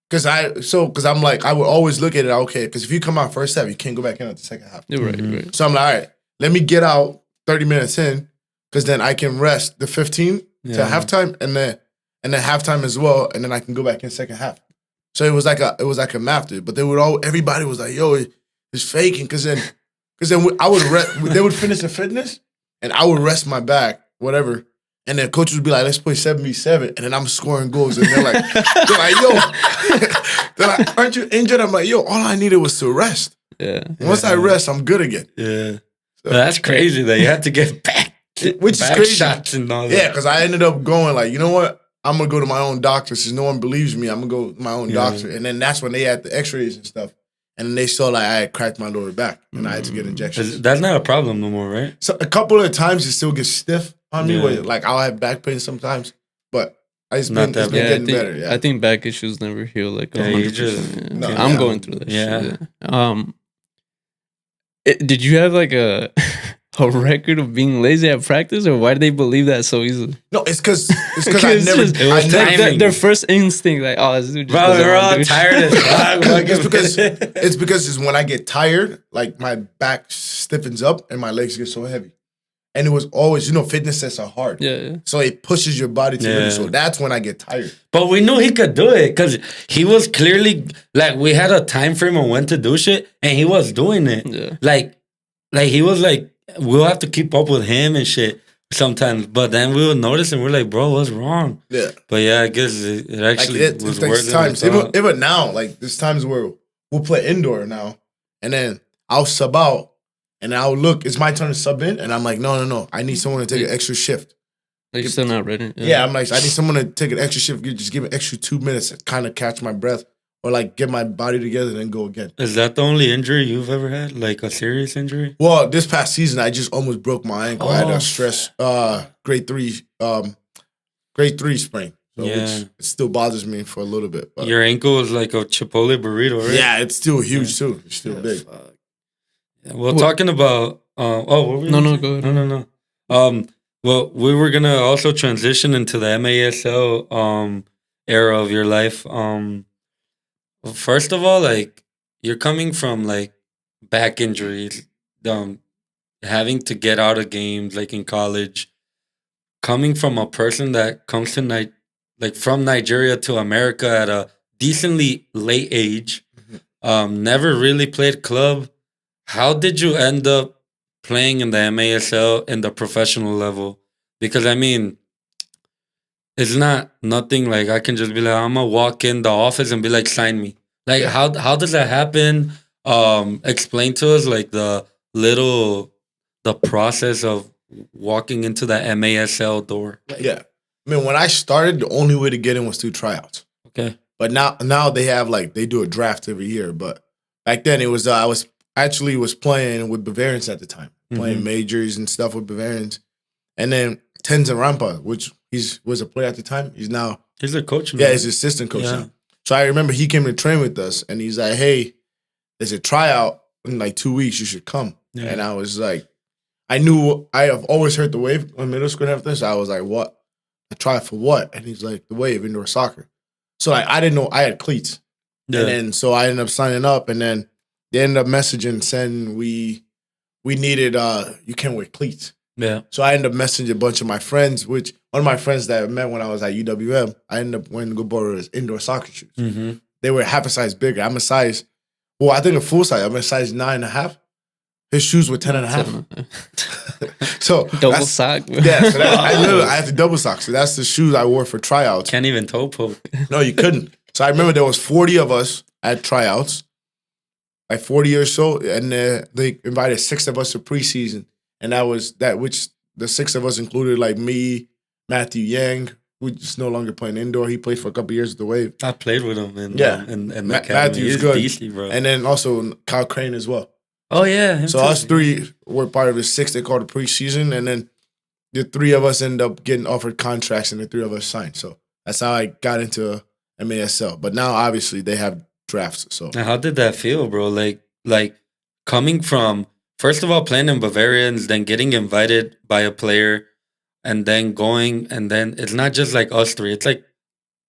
Because I'm like, I would always look at it, okay, because if you come out first half, you can't go back in at the second half. Right. So I'm like, all right, let me get out 30 minutes in, because then I can rest the 15 to halftime, and then halftime as well, and then I can go back in second half. So it was like a math, dude. But everybody was like, yo, it's faking, because then I would they would finish the fitness, and I would rest my back, whatever, And then coaches would be like, let's play 7v7. And then I'm scoring goals. And they're like, yo. They're like, aren't you injured? I'm like, yo, all I needed was to rest. Yeah. Once I rest, I'm good again. Yeah. So, that's crazy that you had to get back. Which back is crazy. Shots and all that. Yeah, because I ended up going like, you know what? I'm going to go to my own doctor. Since no one believes me, I'm going to go to my own doctor. And then that's when they had the x-rays and stuff. And then they saw like I had cracked my lower back and I had to get injections. That's not a problem no more, right? So a couple of times it still gets stiff on me. Where, like I'll have back pain sometimes. But it's been getting better. Yeah. I think back issues never heal like 100%. No, I'm going through that shit. Did you have like a record of being lazy at practice, or why do they believe that so easily? No, it's because I never. Their first instinct, like, oh, this dude just bro, they're all tired as fuck. It's because when I get tired, like my back stiffens up and my legs get so heavy. And it was always, fitness sets are hard. Yeah. So it pushes your body to limit. So that's when I get tired. But we knew he could do it because he was clearly, like, we had a time frame on when to do shit, and he was doing it. Yeah. Like he was like, we'll have to keep up with him and shit sometimes. But then we would notice and we're like, bro, what's wrong? Yeah. But yeah, I guess it actually was worth times. Even now, like, there's times where we'll play indoor now, and then I'll sub out. And I'll look, it's my turn to sub in. And I'm like, no. I need someone to take an extra shift. Like, you're still not ready? Yeah, I'm like, I need someone to take an extra shift. Just give an extra 2 minutes to kind of catch my breath. Or like get my body together and then go again. Is that the only injury you've ever had? Like a serious injury? Well, this past season, I just almost broke my ankle. I had a stress, grade 3 sprain. So which it still bothers me for a little bit. But your ankle is like a Chipotle burrito, right? Yeah, it's still huge too. It's still big. Fuck. Well, talking about what were we no, go ahead. No. Well, we were gonna also transition into the MASL era of your life. First of all, like, you're coming from like back injuries, having to get out of games like in college, coming from a person that comes to from Nigeria to America at a decently late age, never really played club. How did you end up playing in the MASL in the professional level? Because, I mean, it's not nothing like I can just be like, I'm going to walk in the office and be like, sign me. Like, how does that happen? Explain to us, like, the process of walking into the MASL door. Yeah. I mean, when I started, the only way to get in was through tryouts. Okay. But now they have, like, they do a draft every year. But back then, it was, I was playing with Bavarians at the time, playing majors and stuff with Bavarians. And then Tenzin Rampa, which was a player at the time, he's a coach now. Yeah, he's assistant coach now. So I remember he came to train with us, and he's like, hey, there's a tryout in like 2 weeks, you should come. Yeah. And I was like, I have always heard the Wave on middle school after this. I was like, what? A tryout for what? And he's like, the Wave, indoor soccer. So like, I didn't know I had cleats. Yeah. And then so I ended up signing up, and then they ended up messaging saying we needed you can't wear cleats. Yeah. So I ended up messaging a bunch of my friends, which one of my friends that I met when I was at UWM, I ended up wanting to go borrow his indoor soccer shoes. Mm-hmm. They were half a size bigger. I'm a size, I think a full size. I'm a size 9.5. His shoes were 10.5. So double sock. Yeah, so I had to double sock. So that's the shoes I wore for tryouts. Can't even toe poke. No, you couldn't. So I remember there was 40 of us at tryouts. Like 40 or so, and they invited 6 of us to preseason, and which the 6 of us included like me, Matthew Yang, who's no longer playing indoor. He played for a couple years at the Wave. I played with him, and Matthew's good, DC, bro. And then also Kyle Crane as well. Oh yeah, so us 3 were part of the 6 they called the preseason, and then the 3 of us ended up getting offered contracts, and the 3 of us signed. So that's how I got into MASL. But now obviously they have drafts. So now, how did that feel, bro? Like coming from, first of all, playing in Bavarians, then getting invited by a player, and then going, and then it's not just like us 3. It's like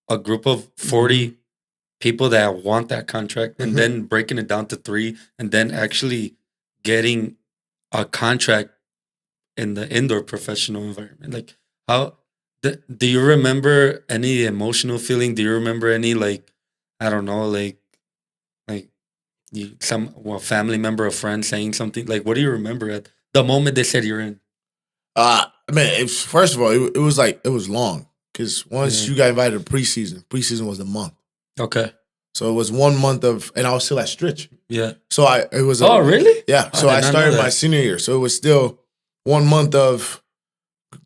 a group of 40 people that want that contract, and then breaking it down to 3, and then actually getting a contract in the indoor professional environment. Like, how do you remember any emotional feeling? Do you remember any, like, I don't know, like family member or friend saying something? Like, what do you remember at the moment they said you're in? First of all, it was long because once you got invited to preseason was a month. Okay. So it was 1 month and I was still at Stritch. Yeah. So it was. Oh, really? Yeah. So I started my senior year. So it was still 1 month of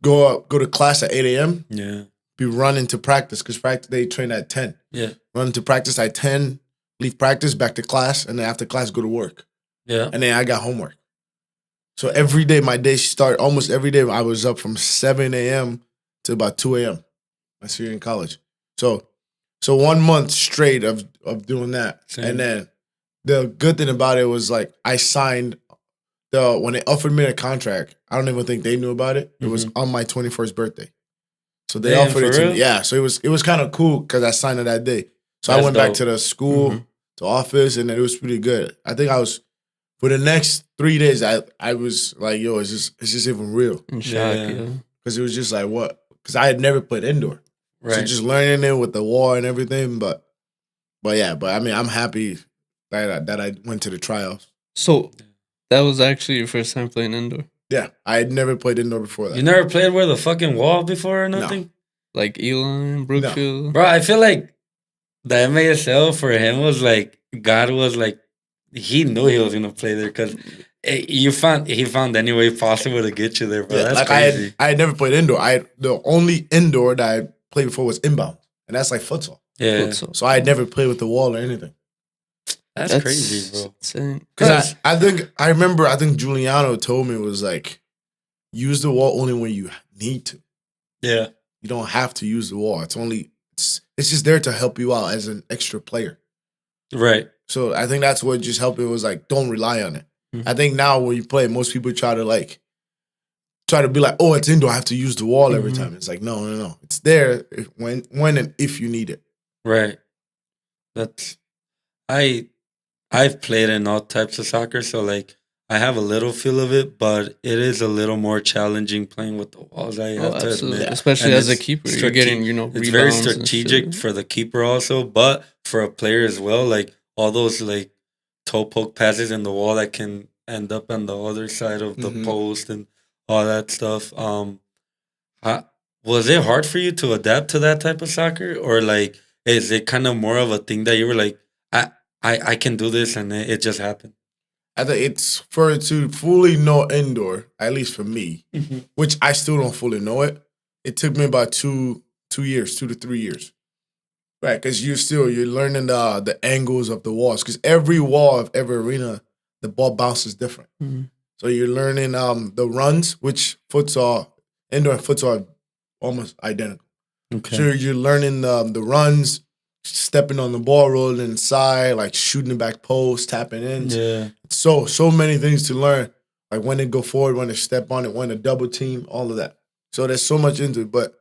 go to class at 8 a.m. Yeah. Be running to practice because they train at 10. Yeah. Run to practice at 10, leave practice, back to class, and then after class go to work. Yeah. And then I got homework. So every day, my day started, almost every day, I was up from 7 a.m. to about 2 a.m. my senior in college. So 1 month straight of doing that. Same. And then the good thing about it was like I signed, when they offered me a contract, I don't even think they knew about it. It was on my 21st birthday. So they offered it to me. Yeah, so it was kind of cool because I signed it that day. So I went back to the school, to office, and it was pretty good. I think for the next 3 days, I was like, yo, is this even real? In shock, yeah. Because it was just like, what? Because I had never played indoor. Right. So just learning it with the wall and everything. But I mean, I'm happy that I went to the trials. So that was actually your first time playing indoor? Yeah, I had never played indoor before that. You never played with a fucking wall before or nothing? No. Like Elon, Brookfield? No. Bro, I feel like the MASL for him was like, God was like, he knew he was going to play there because he found any way possible to get you there, bro. Yeah, that's crazy. I had never played indoor. The only indoor that I played before was inbound, and that's like futsal. Yeah. Futsal. So I had never played with the wall or anything. That's crazy, bro. Because I think Giuliano told me it was like, use the wall only when you need to. Yeah. You don't have to use the wall. It's just there to help you out as an extra player. Right. So I think that's what just helped. It was like, don't rely on it. I think now when you play, most people try to be like, oh, it's indoor, I have to use the wall every time. It's like, no. It's there when and if you need it. Right. I've played in all types of soccer, so like I have a little feel of it, but it is a little more challenging playing with the walls. I have to admit, especially as a keeper, you're getting it's very strategic for the keeper also, but for a player as well. Like all those like toe poke passes in the wall that can end up on the other side of the post and all that stuff. Was it hard for you to adapt to that type of soccer, or like is it kind of more of a thing that you were like, I can do this and it just happened? I think it's to fully know indoor, at least for me, which I still don't fully know it. It took me about 2 to 3 years. Right, because you're learning the angles of the walls. Because every wall of every arena, the ball bounces different. So you're learning the runs, which indoor and futsal are almost identical. Okay. So you're learning the runs, stepping on the ball, rolling inside, like shooting the back post, tapping in. Yeah. So many things to learn. Like when to go forward, when to step on it, when to double team, all of that. So there's so much into it, but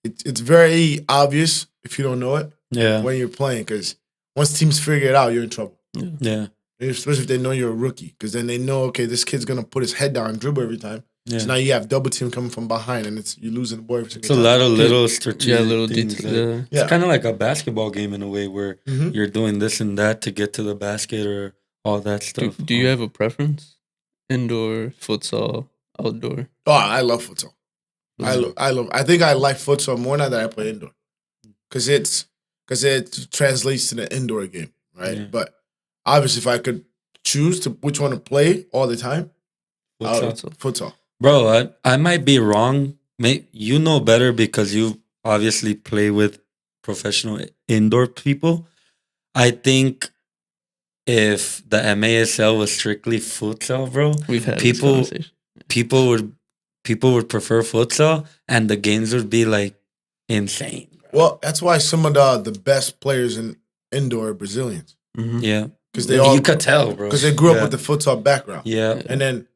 it's very obvious if you don't know it. Yeah. When you're playing, because once teams figure it out, you're in trouble. Yeah. Especially if they know you're a rookie, because then they know, okay, this kid's gonna put his head down and dribble every time. Yeah. So now you have double team coming from behind, and you're losing the ball every single time. It's a lot of little strategic little things. details. It's kind of like a basketball game in a way where you're doing this and that to get to the basket or all that stuff. Do you have a preference? Indoor, futsal, outdoor? Oh, I love futsal. I think I like futsal more now that I play indoor, because it translates to the indoor game, right? Yeah. But obviously, if I could choose which one to play all the time, futsal. Bro, I might be wrong. You know better because you obviously play with professional indoor people. I think if the MASL was strictly futsal, bro, we've had people would prefer futsal, and the games would be like insane. Well, that's why some of the best players in indoor are Brazilians. Yeah, because you could tell, bro, because they grew up with the futsal background. Yeah, and then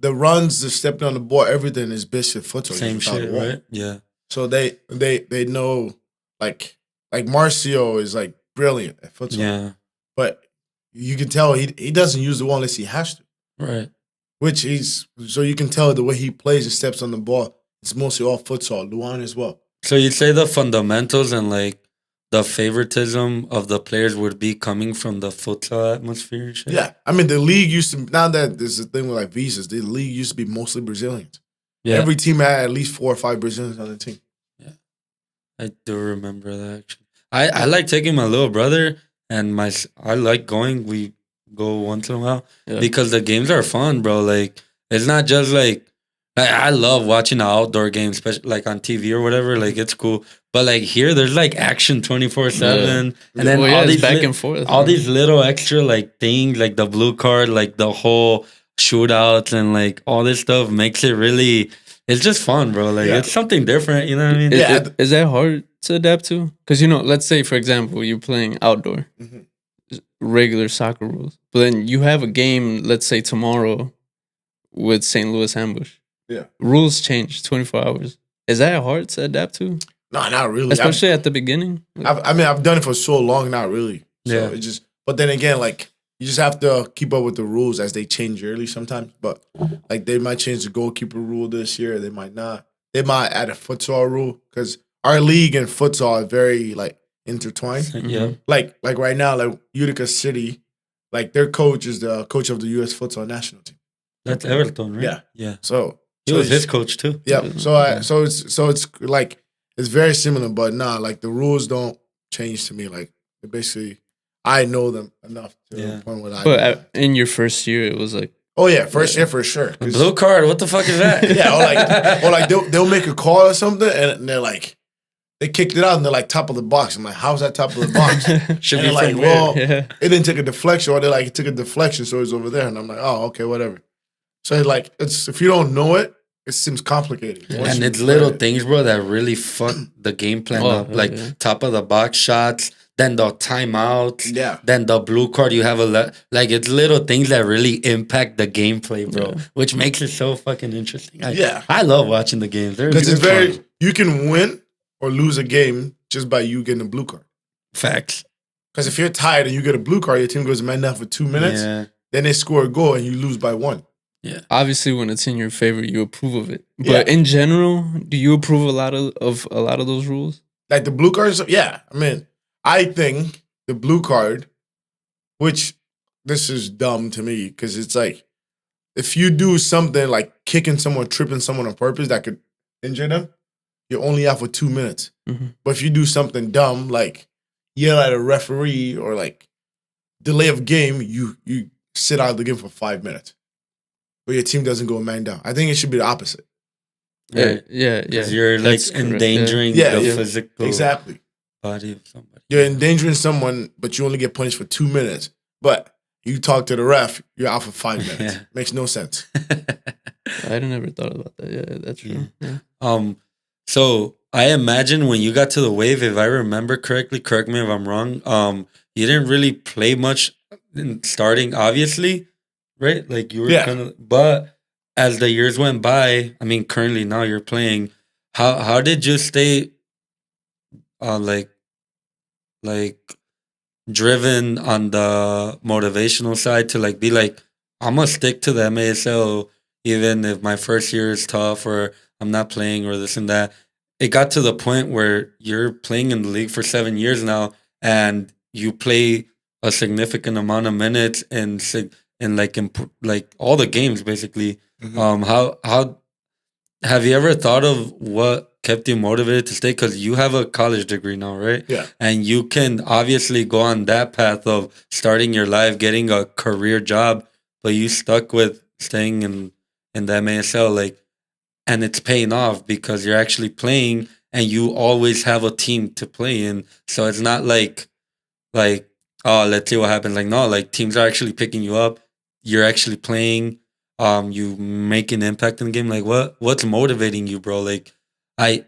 the runs, the stepping on the ball, everything is basic futsal. Same shit, right? Yeah. So they know, like Marcio is like brilliant at futsal. Yeah, but you can tell he doesn't use the wall unless he has to. Right. So you can tell the way he plays and steps on the ball. It's mostly all futsal. Luan as well. So you'd say the fundamentals and like the favoritism of the players would be coming from the futsal atmosphere and shit? Yeah. I mean, the league used to, now that there's a thing with like visas, the league used to be mostly Brazilians. Yeah, Every team had at least 4 or 5 Brazilians on the team. I do remember that. Actually, I like taking my little brother and I like going. We go once in a while Yeah. because the games are fun, bro. Like it's not just like I love watching the outdoor games, especially like on TV or whatever. Like it's cool, but like here, there's like action 24/7, and then Well, all it's these back and forth. all man. these little extra like things, like the blue card, like the whole shootouts, and like all this stuff makes it really. It's just fun, bro. Like Yeah. it's something different. You know what I mean? Is that hard to adapt to? Because let's say for example you're playing outdoor, Mhm. regular soccer rules, but then you have a game. Let's say tomorrow with St. Louis Ambush. Yeah. Rules change 24 hours. Is that hard to adapt to? No, not really. Especially at the beginning. I've done it for so long, not really. So Yeah. it just, but then again, like you just have to keep up with the rules as they change yearly sometimes. But like they might change the goalkeeper rule this year, they might not. They might add a futsal rule because our league and futsal are very like intertwined. Yeah. Like right now, like Utica City, like their coach is the coach of the U.S. futsal national team. That's Everton, right? Yeah. Yeah. So He was his coach too. Yeah. So it's like it's very similar, but like the rules don't change to me. Like basically, I know them enough to the point where I. But in your first year, it was like. Oh yeah, first year for sure. Blue card. What the fuck is that? Yeah, or like they'll make a call or something, and they're like, they kicked it out, and they're like top of the box. I'm like, how's that top of the box? Should And be they're like, from well, where? it didn't take a deflection, or they're like, it took a deflection, so it's over there, and I'm like, oh, okay, whatever. So like, it's if you don't know it, it seems complicated. Once And you it's little play it. things, bro, that really fuck the game plan Oh, up. Like top of the box shots, then the timeouts, Yeah. then the blue card. You have like it's little things that really impact the gameplay, bro, which makes it so fucking interesting. I love watching the games. Because it's very, you can win or lose a game just by you getting a blue card. Facts. Because if you're tired and you get a blue card, your team goes man down for 2 minutes. Yeah. Then they score a goal and you lose by 1. Yeah. Obviously, when it's in your favor, you approve of it. But in general, do you approve a lot of those rules? Like the blue cards, yeah. I mean, I think the blue card, which this is dumb to me because it's like if you do something like kicking someone, tripping someone on purpose that could injure them, you're only out for 2 minutes. Mm-hmm. But if you do something dumb like yell at a referee or like delay of game, you sit out of the game for 5 minutes. But your team doesn't go man down. I think it should be the opposite. Right. Yeah. Because you're like That's correct, endangering yeah. the Yeah. physical Exactly. body of somebody. You're endangering someone, but you only get punished for 2 minutes. But you talk to the ref, you're out for 5 minutes. Yeah. Makes no sense. I never thought about that. Yeah, that's true. Yeah. So I imagine when you got to the Wave, if I remember correctly, correct me if I'm wrong, you didn't really play much in starting, obviously, right? Like you were kind of, but as the years went by, I mean, currently now you're playing. How did you stay, like driven on the motivational side to like be like, I'm gonna stick to the MASL even if my first year is tough or I'm not playing or this and that. It got to the point where you're playing in the league for 7 years now and you play a significant amount of minutes and like all the games basically. Mm-hmm. How have you ever thought of what kept you motivated to stay? Because you have a college degree now, right? Yeah. And you can obviously go on that path of starting your life, getting a career job, but you stuck with staying in the MASL, like, and it's paying off because you're actually playing and you always have a team to play in. So it's not like, oh, let's see what happens. Like, no, like teams are actually picking you up. You're actually playing. You make an impact in the game. Like, what's motivating you, bro? Like, a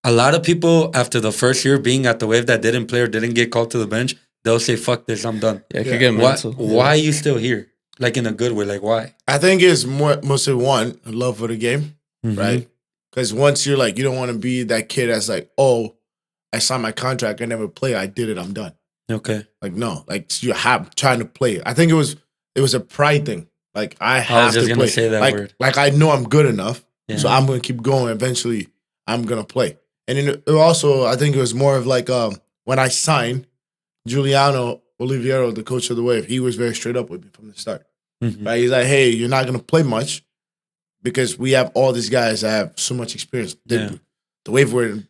lot of people after the first year being at the Wave that didn't play or didn't get called to the bench, they'll say, "Fuck this, I'm done." Yeah, it could get mental. Why are you still here? Like in a good way. Like, why? I think it's mostly one, love for the game, right? Because once you're like, you don't want to be that kid that's like, oh, I signed my contract, I never play, I did it, I'm done. Okay. Like, no, like you have trying to play. I think it was a pride thing. Like I have to play. Say that like, word. Like I know I'm good enough, so I'm gonna keep going. Eventually, I'm gonna play. And then it also, I think it was more of like when I signed, Giuliano Oliviero, the coach of the Wave, he was very straight up with me from the start. Mm-hmm. Right? He's like, hey, you're not gonna play much, because we have all these guys that have so much experience. The Wave were the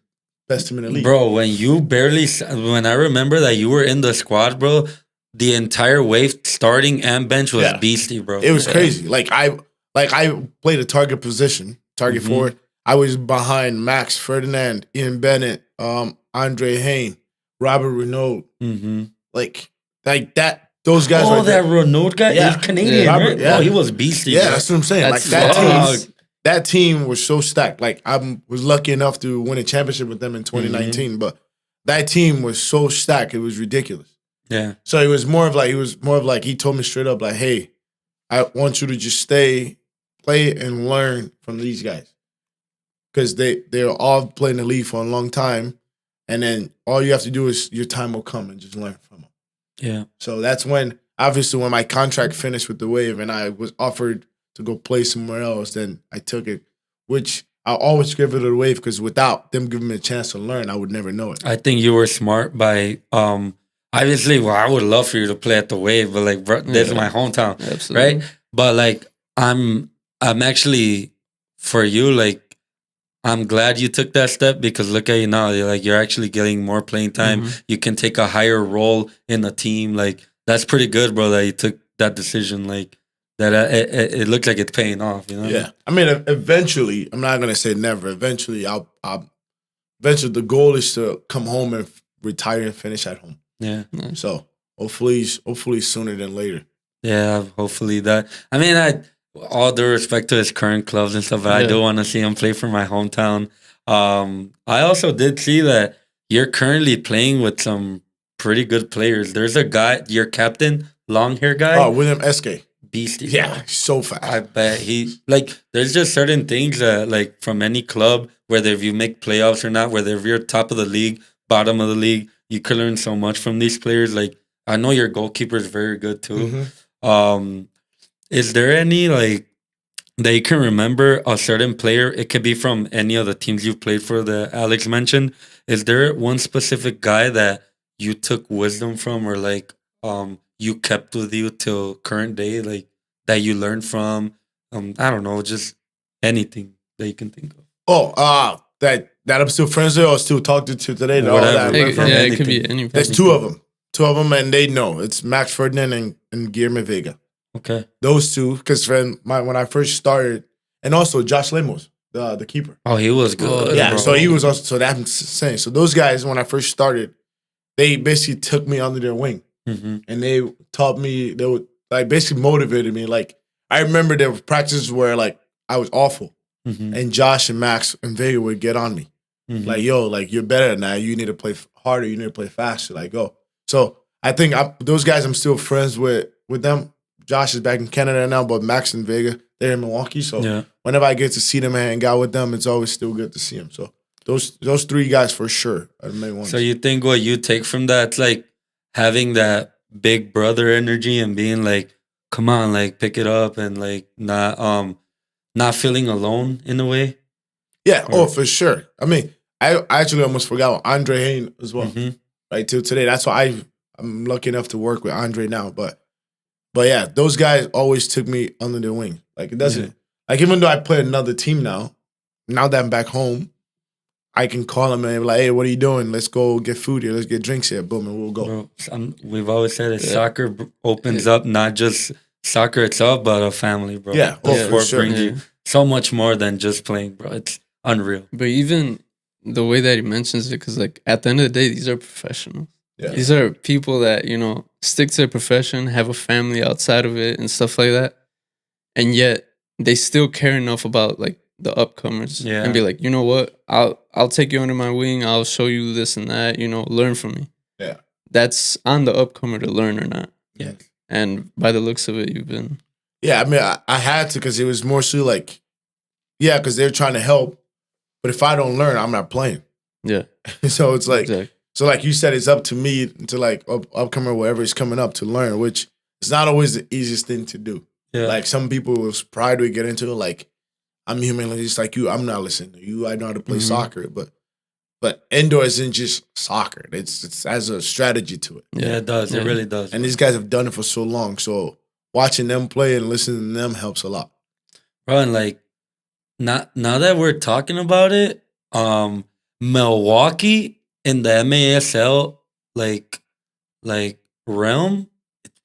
best team in the league. Bro, when I remember that you were in the squad, bro, the entire Wave starting and bench was beastie, bro. It was crazy. Like I played a target position, target forward. I was behind Max, Ferdinand, Ian Bennett, Andre Hain, Robert Renaud. Like that. Those guys. Oh, that Renaud guy is Canadian, Robert, right? Oh, he was beastie. Yeah, bro. that's what I'm saying. That's That team was so stacked. Like I was lucky enough to win a championship with them in 2019, but that team was so stacked. It was ridiculous. Yeah. So it was more of like he told me straight up like, hey, I want you to just stay, play, and learn from these guys. Because they're all playing the league for a long time. And then all you have to do is your time will come and just learn from them. Yeah. So that's when my contract finished with the Wave and I was offered to go play somewhere else, then I took it, which I'll always give it to the Wave because without them giving me a chance to learn, I would never know it. I think you were smart by obviously, well, I would love for you to play at the Wave, but like, bro, this is my hometown, Absolutely. right? But like, I'm actually for you. Like, I'm glad you took that step because look at you now. You're actually getting more playing time. You can take a higher role in the team. Like, that's pretty good, bro. That you took that decision. Like that, it looks like it's paying off. You know? Yeah. I mean, eventually, I'm not gonna say never. Eventually, eventually, the goal is to come home and retire and finish at home. Yeah. So hopefully sooner than later. Yeah. Hopefully that. I mean, all due respect to his current clubs and stuff, but I do want to see him play for my hometown. I also did see that you're currently playing with some pretty good players. There's a guy, your captain, long hair guy. Oh, William Eske. Beastie. Yeah, he's so fast. I bet there's just certain things that like from any club, whether if you make playoffs or not, whether if you're top of the league, bottom of the league, you could learn so much from these players. Like I know your goalkeeper is very good too. Is there any like that you can remember a certain player? It could be from any of the teams you've played for that Alex mentioned. Is there one specific guy that you took wisdom from or like you kept with you till current day, like that you learned from? I don't know, just anything that you can think of. Oh, that I'm still friends with or still talking to today. Whatever. It could be any. There's two of them, and they know it's Max Ferdinand and Guillermo Vega. Okay, those two, because when I first started, and also Josh Lemos, the keeper. Oh, he was good. Yeah, bro. so he was also. So that's saying. So those guys, when I first started, they basically took me under their wing, and they taught me. They would like basically motivated me. Like I remember there were practices where like I was awful, and Josh and Max and Vega would get on me, like yo, like you're better than that. You need to play harder. You need to play faster. Like go. So I think those guys, I'm still friends with them. Josh is back in Canada now, but Max and Vega, they're in Milwaukee. So whenever I get to see them and hang out with them, it's always still good to see them. So those three guys for sure are the main ones. So you think what you take from that, like having that big brother energy and being like, come on, like pick it up and like not feeling alone in a way? Yeah, for sure. I mean, I actually almost forgot Andre Hain as well. Right, till today. That's why I'm lucky enough to work with Andre now. But yeah, those guys always took me under their wing. Like it doesn't like even though I play another team now that I'm back home, I can call them and be like, hey, what are you doing? Let's go get food here. Let's get drinks here. Boom, and we'll go. Bro, we've always said that soccer opens up not just soccer itself, but a family, bro. Yeah, sport sure. brings you so much more than just playing, bro. It's unreal. But even the way that he mentions it, because like at the end of the day, these are professionals. Yeah. These are people that, stick to their profession, have a family outside of it and stuff like that. And yet they still care enough about like the upcomers and be like, you know what? I'll take you under my wing. I'll show you this and that, learn from me. Yeah. That's on the upcomer to learn or not. Yeah. And by the looks of it, you've been. Yeah, I mean, I had to because it was more so like, because they're trying to help. But if I don't learn, I'm not playing. Yeah. So it's like, exactly. So like you said, it's up to me to like upcomer, whatever is coming up to learn, which is not always the easiest thing to do. Yeah. Like some people with pride would get into it, like, I'm human just like you. I'm not listening to you. I know how to play soccer, but indoor isn't just soccer. It's has a strategy to it. Yeah, it does. It really does. And these guys have done it for so long. So watching them play and listening to them helps a lot. Bro, and like now that we're talking about it, Milwaukee in the MASL like realm,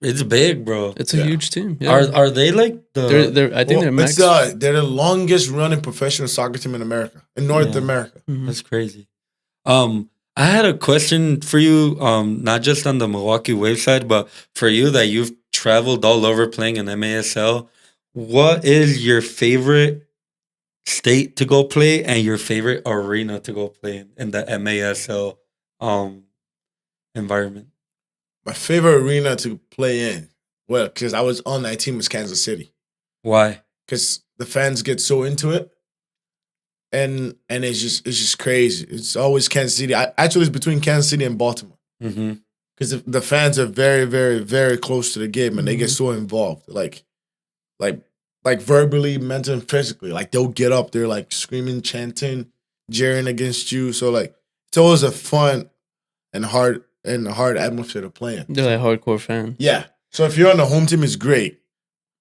it's big, bro. It's a huge team. Yeah. Are they like They're I think they're max. They're the longest running professional soccer team in America, in North America. Mhm. That's crazy. I had a question for you, not just on the Milwaukee Wave side, but for you that you've traveled all over playing in MASL. What is your favorite state to go play and your favorite arena to go play in the MASL environment? My favorite arena to play in, well, because I was on that team, was Kansas City. Why? Because the fans get so into it, and it's just crazy. It's always Kansas City. Actually, it's between Kansas City and Baltimore. Mm-hmm. Because the fans are very, very, very close to the game, and they get so involved, like verbally, mentally, and physically. Like they'll get up, they're like screaming, chanting, jeering against you. So like it's always a fun and hard atmosphere to play in. They're like hardcore fans. Yeah. So if you're on the home team, it's great.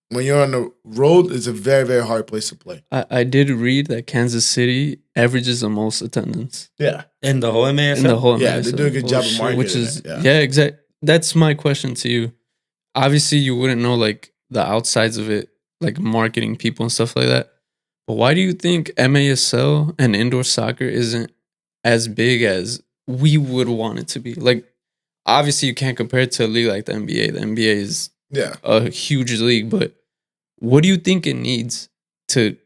When you're on the road, it's a very, very hard place to play. I did read that Kansas City averages the most attendance. Yeah. In the whole MASL? In the whole Yeah, MASL. they do a good job of marketing Which is, it, yeah, exactly. That's my question to you. Obviously, you wouldn't know like the outsides of it, like marketing people and stuff like that. But why do you think MASL and indoor soccer isn't as big as we would want it to be? Like, obviously, you can't compare it to a league like the NBA. The NBA is a huge league, but what do you think it needs to,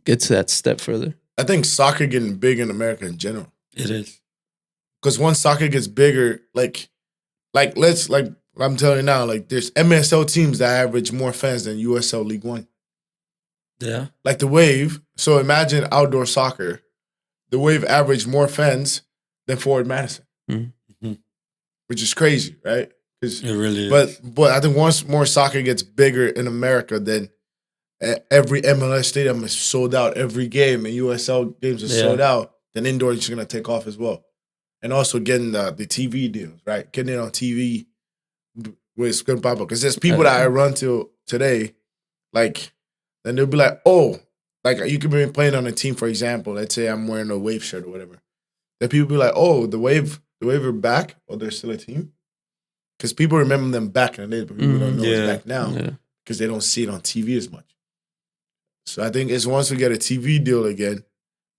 get to that step further? I think soccer getting big in America in general. It is. Because once soccer gets bigger, like I'm telling you now, like there's MSL teams that average more fans than USL League One. Yeah. Like the Wave. So imagine outdoor soccer. The Wave averaged more fans than Forward Madison, which is crazy, right? It really is. But I think once more soccer gets bigger in America, then every MLS stadium is sold out every game, and USL games are sold out. Then indoor is just gonna take off as well, and also getting the TV deals, right? Getting it on TV with good pop up, because there's people that I run to today, like, then they'll be like, oh, like you could be playing on a team, for example. Let's say I'm wearing a Wave shirt or whatever. Then people be like, oh, the Wave are back, or they're still a team. Because people remember them back in the day, but people don't know it's back now because they don't see it on TV as much. So I think it's once we get a TV deal again,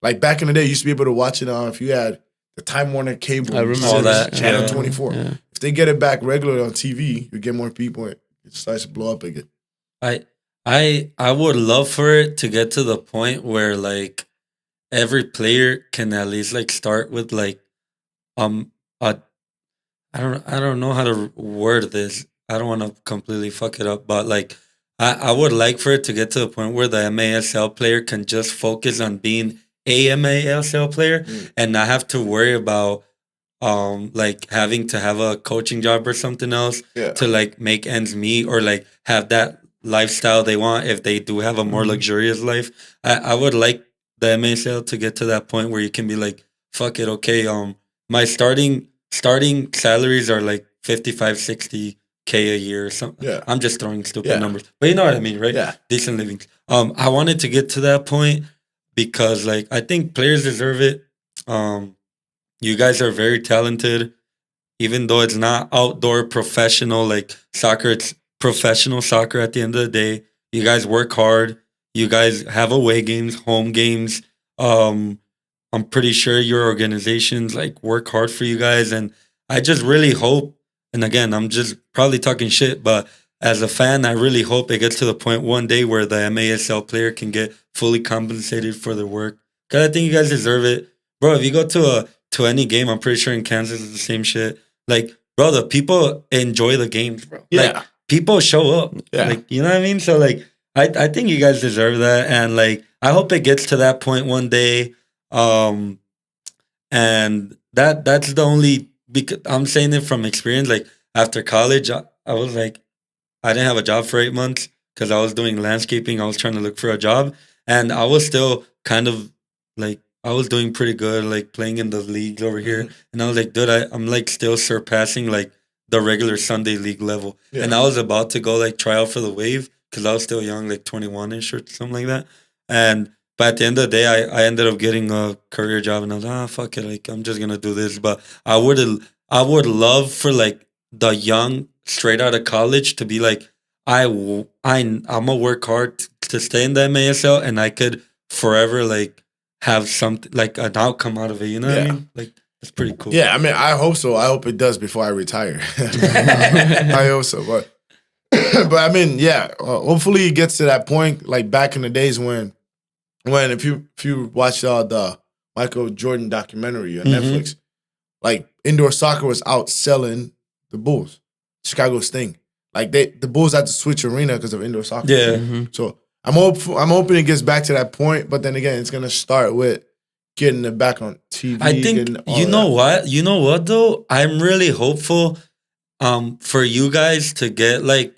like back in the day, you used to be able to watch it on if you had the Time Warner cable. I remember all that. Channel 24. Yeah. If they get it back regularly on TV, you get more people. It starts to blow up again. I would love for it to get to the point where like every player can at least like start with like I don't know how to word this. I don't want to completely fuck it up, but like I would like for it to get to the point where the MASL player can just focus on being a MASL player and not have to worry about like having to have a coaching job or something else to like make ends meet or like have that lifestyle they want if they do have a more luxurious life. I would like the MASL to get to that point where you can be like, fuck it, okay, my starting salaries are like 55, 60K a year or something. Yeah. I'm just throwing stupid numbers. But you know what I mean, right? Yeah. Decent living. I wanted to get to that point because like I think players deserve it. You guys are very talented. Even though it's not outdoor professional like soccer, it's professional soccer at the end of the day. You guys work hard. You guys have away games, home games. I'm pretty sure your organizations like work hard for you guys. And I just really hope, and again, I'm just probably talking shit, but as a fan, I really hope it gets to the point one day where the MASL player can get fully compensated for their work. Because I think you guys deserve it. Bro, if you go to any game, I'm pretty sure in Kansas it's the same shit. Like, bro, the people enjoy the games, bro. Yeah. Like, people show up. Yeah. Like, you know what I mean? So, like, I think you guys deserve that. And, like, I hope it gets to that point one day. And that's the only, because I'm saying it from experience. Like after college, I was like, I didn't have a job for 8 months because I was doing landscaping. I was trying to look for a job, and I was still kind of like I was doing pretty good, like playing in the leagues over here. And I was like, dude, I'm like still surpassing like the regular Sunday league level. Yeah. And I was about to go like try out for the Wave because I was still young, like 21ish or something like that. But at the end of the day, I ended up getting a career job, and I was like, fuck it, like I'm just gonna do this. But I would love for like the young straight out of college to be like, I'm gonna work hard to stay in the MASL, and I could forever like have something like an outcome out of it. You know what I mean? Like it's pretty cool. Yeah, I mean, I hope so. I hope it does before I retire. I hope so, but I mean, yeah. Hopefully, it gets to that point, like back in the days when if you watch the Michael Jordan documentary on Netflix, like indoor soccer was outselling the Bulls, Chicago Sting. Like the Bulls had to switch arena because of indoor soccer. Yeah. So I'm hoping it gets back to that point, but then again, it's gonna start with getting it back on TV. I think you know what though? I'm really hopeful for you guys to get like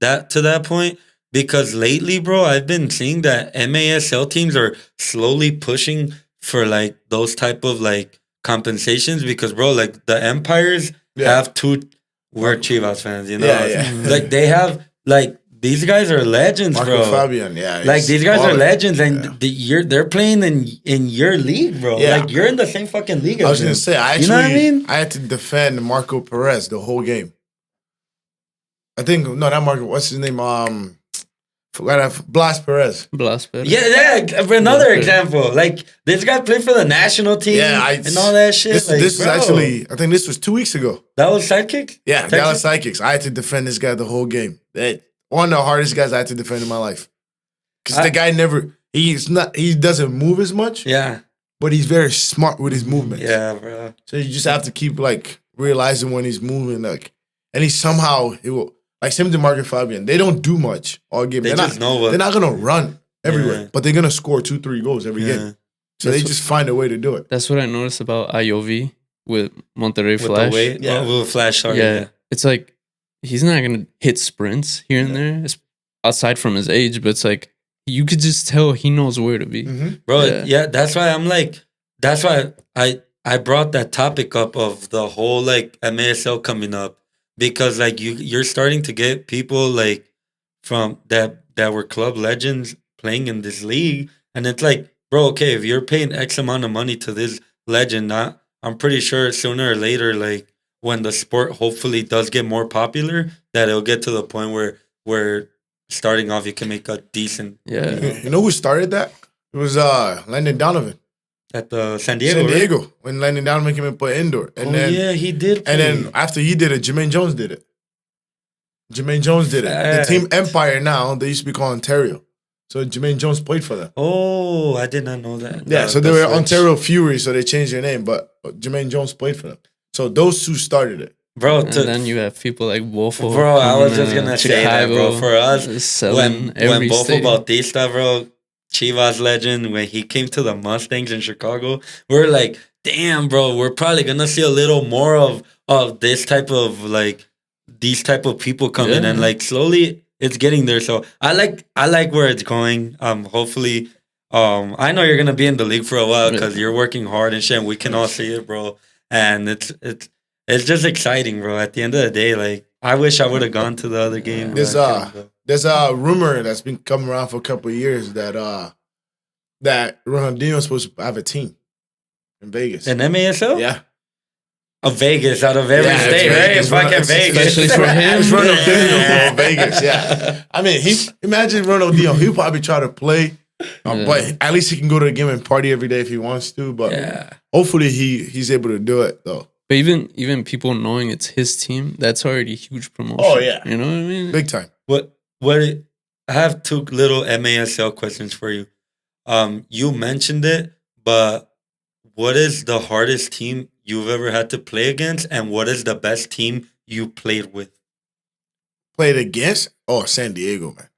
that to that point, because lately, bro, I've been seeing that MASL teams are slowly pushing for like those type of like compensations, because bro, like the Empires have two. We're Chivas fans, you know. Like they have like these guys are legends, Marco bro. Fabian, like these guys are legends, and they're playing in your league, bro. Yeah. Like you're in the same fucking league. I was gonna say, you know what I mean? I had to defend Marco Perez the whole game. I think no, not Marco. What's his name? Blas Perez. Yeah. Another example. Like this guy played for the national team. And all that shit. This is actually, I think this was 2 weeks ago. That was Sidekicks? Yeah, Dallas Sidekicks. I had to defend this guy the whole game. One of the hardest guys I had to defend in my life. Because the guy he doesn't move as much. Yeah. But he's very smart with his movements. Yeah, bro. So you just have to keep like realizing when he's moving, like, and he will. Like same to Marco Fabian, they don't do much all game. They're not gonna run everywhere, but they're gonna score 2-3 goals every game. So they just find a way to do it. That's what I noticed about IOV with Monterrey Flash. With Flash, sorry. Yeah, it's like he's not gonna hit sprints here and there, aside from his age. But it's like you could just tell he knows where to be, bro. Yeah, that's why I'm like, that's why I brought that topic up of the whole like MASL coming up. Because like you're starting to get people like from that were club legends playing in this league, and it's like, bro, okay, if you're paying X amount of money to this legend, I'm pretty sure sooner or later, like when the sport hopefully does get more popular, that it'll get to the point where starting off you can make a decent. You know who started that? It was Landon Donovan. At the San Diego, right? When Landon Donovan came and put indoor. And he did. And then after he did it, Jermaine Jones did it. The team Empire now, they used to be called Ontario. So Jermaine Jones played for them. Oh, I did not know that. Yeah, so they were Ontario Fury, so they changed their name, but Jermaine Jones played for them. So those two started it. Bro, and then you have people like Wolfo. Bro, I was just going to say that, bro. For us, when Wolfo Bautista, bro, Chivas legend, when he came to the Mustangs in Chicago, we're like, damn, bro, we're probably gonna see a little more of this type of like these type of people coming, and like slowly it's getting there. So I like where it's going. Hopefully, I know you're gonna be in the league for a while because you're working hard and shit, and we can all see it, bro. And it's just exciting, bro. At the end of the day, like I wish I would have gone to the other game. There's a rumor that's been coming around for a couple of years that Ronaldinho's supposed to have a team in Vegas. An MASL? Yeah. Vegas out of every state, right? It's fucking Vegas. Especially for him. It's Ronaldinho, Vegas, yeah. I mean, imagine Ronaldinho. He'll probably try to play, but at least he can go to the game and party every day if he wants to. But hopefully he's able to do it, though. But even people knowing it's his team, that's already huge promotion. Oh, yeah. You know what I mean? Big time. I have two little MASL questions for you. You mentioned it, but what is the hardest team you've ever had to play against, and what is the best team you played with? Played against? Oh, San Diego, man.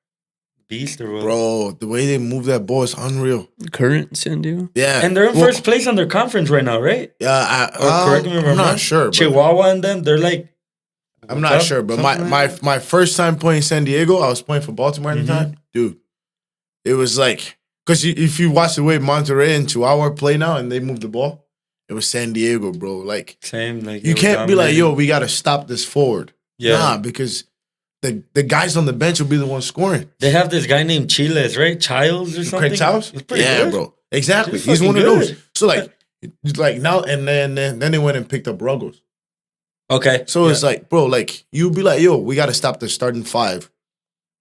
Beast or what? Bro, the way they move that ball is unreal. Current San Diego? Yeah. And they're in first place on their conference right now, right? Yeah, correct me if I'm wrong. not sure. Chihuahua and them, they're like... I'm not sure, but my first time playing San Diego, I was playing for Baltimore at the time. Dude, it was like... Because if you watch the way Monterrey and Chihuahua play now and they move the ball, it was San Diego, bro. Like, same, like you can't be like, yo, we got to stop this forward. Yeah. Nah, because the guys on the bench will be the ones scoring. They have this guy named Chiles, right? Childs or something. Craig Childs? He's pretty Yeah, good. bro. Exactly. He's He's one of fucking those. good. So like now and then they went and picked up Ruggles. Okay. So it's like, bro, like you be like, yo, we got to stop the starting 5.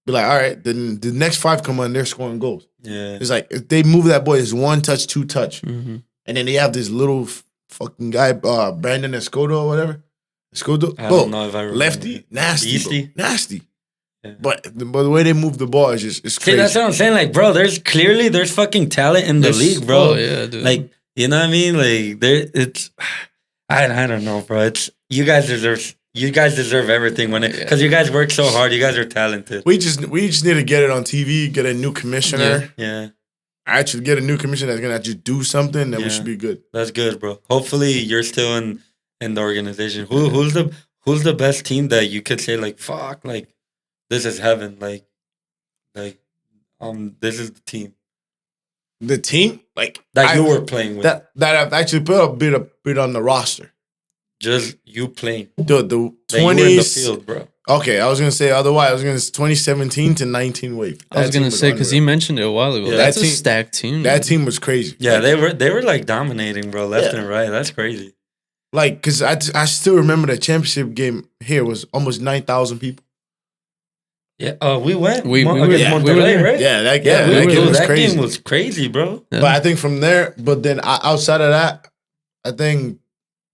Be like, all right, then the next 5 come on, they're scoring goals. Yeah. It's like if they move that boy, it's 1 touch, 2 touch, Mm-hmm. and then they have this little fucking guy, Brandon Escoto or whatever. Escoto, I bro, don't know if I remember. lefty, nasty, Beastie? bro. Nasty. Yeah. But the way they move the ball is just it's See, crazy. that's what I'm saying. Like, bro, there's fucking talent in the league, bro. Oh, yeah, dude. Like, you know what I mean? Like, it's I don't know, bro. It's you guys deserve everything because you guys work so hard. You guys are talented. We just need to get it on TV, get a new commissioner. Yeah, Actually get a new commissioner that's gonna actually do something, then we should be good. that's good, bro. Hopefully, you're still in the organization. Who's the best team that you could say like fuck, like this is heaven, like this is the team The team, like that you were playing with. that I've actually put a bit on the roster. Just you playing. The That you were in the 20s. field, bro. Okay, I was gonna say otherwise. I was gonna say 2017 to 19 wave. I was gonna say because you mentioned it a while ago. Yeah, That's that a team- stacked team. that team was crazy. Yeah, they were like dominating, bro, left Yeah. and right. That's crazy. Like, because I still remember the championship game here was almost 9,000 people. Yeah, we went. We were- against yeah, we Monterrey, were there. right? Yeah, that that game was that crazy. game was crazy, bro. Yeah. But I think from there, but then outside of that, I think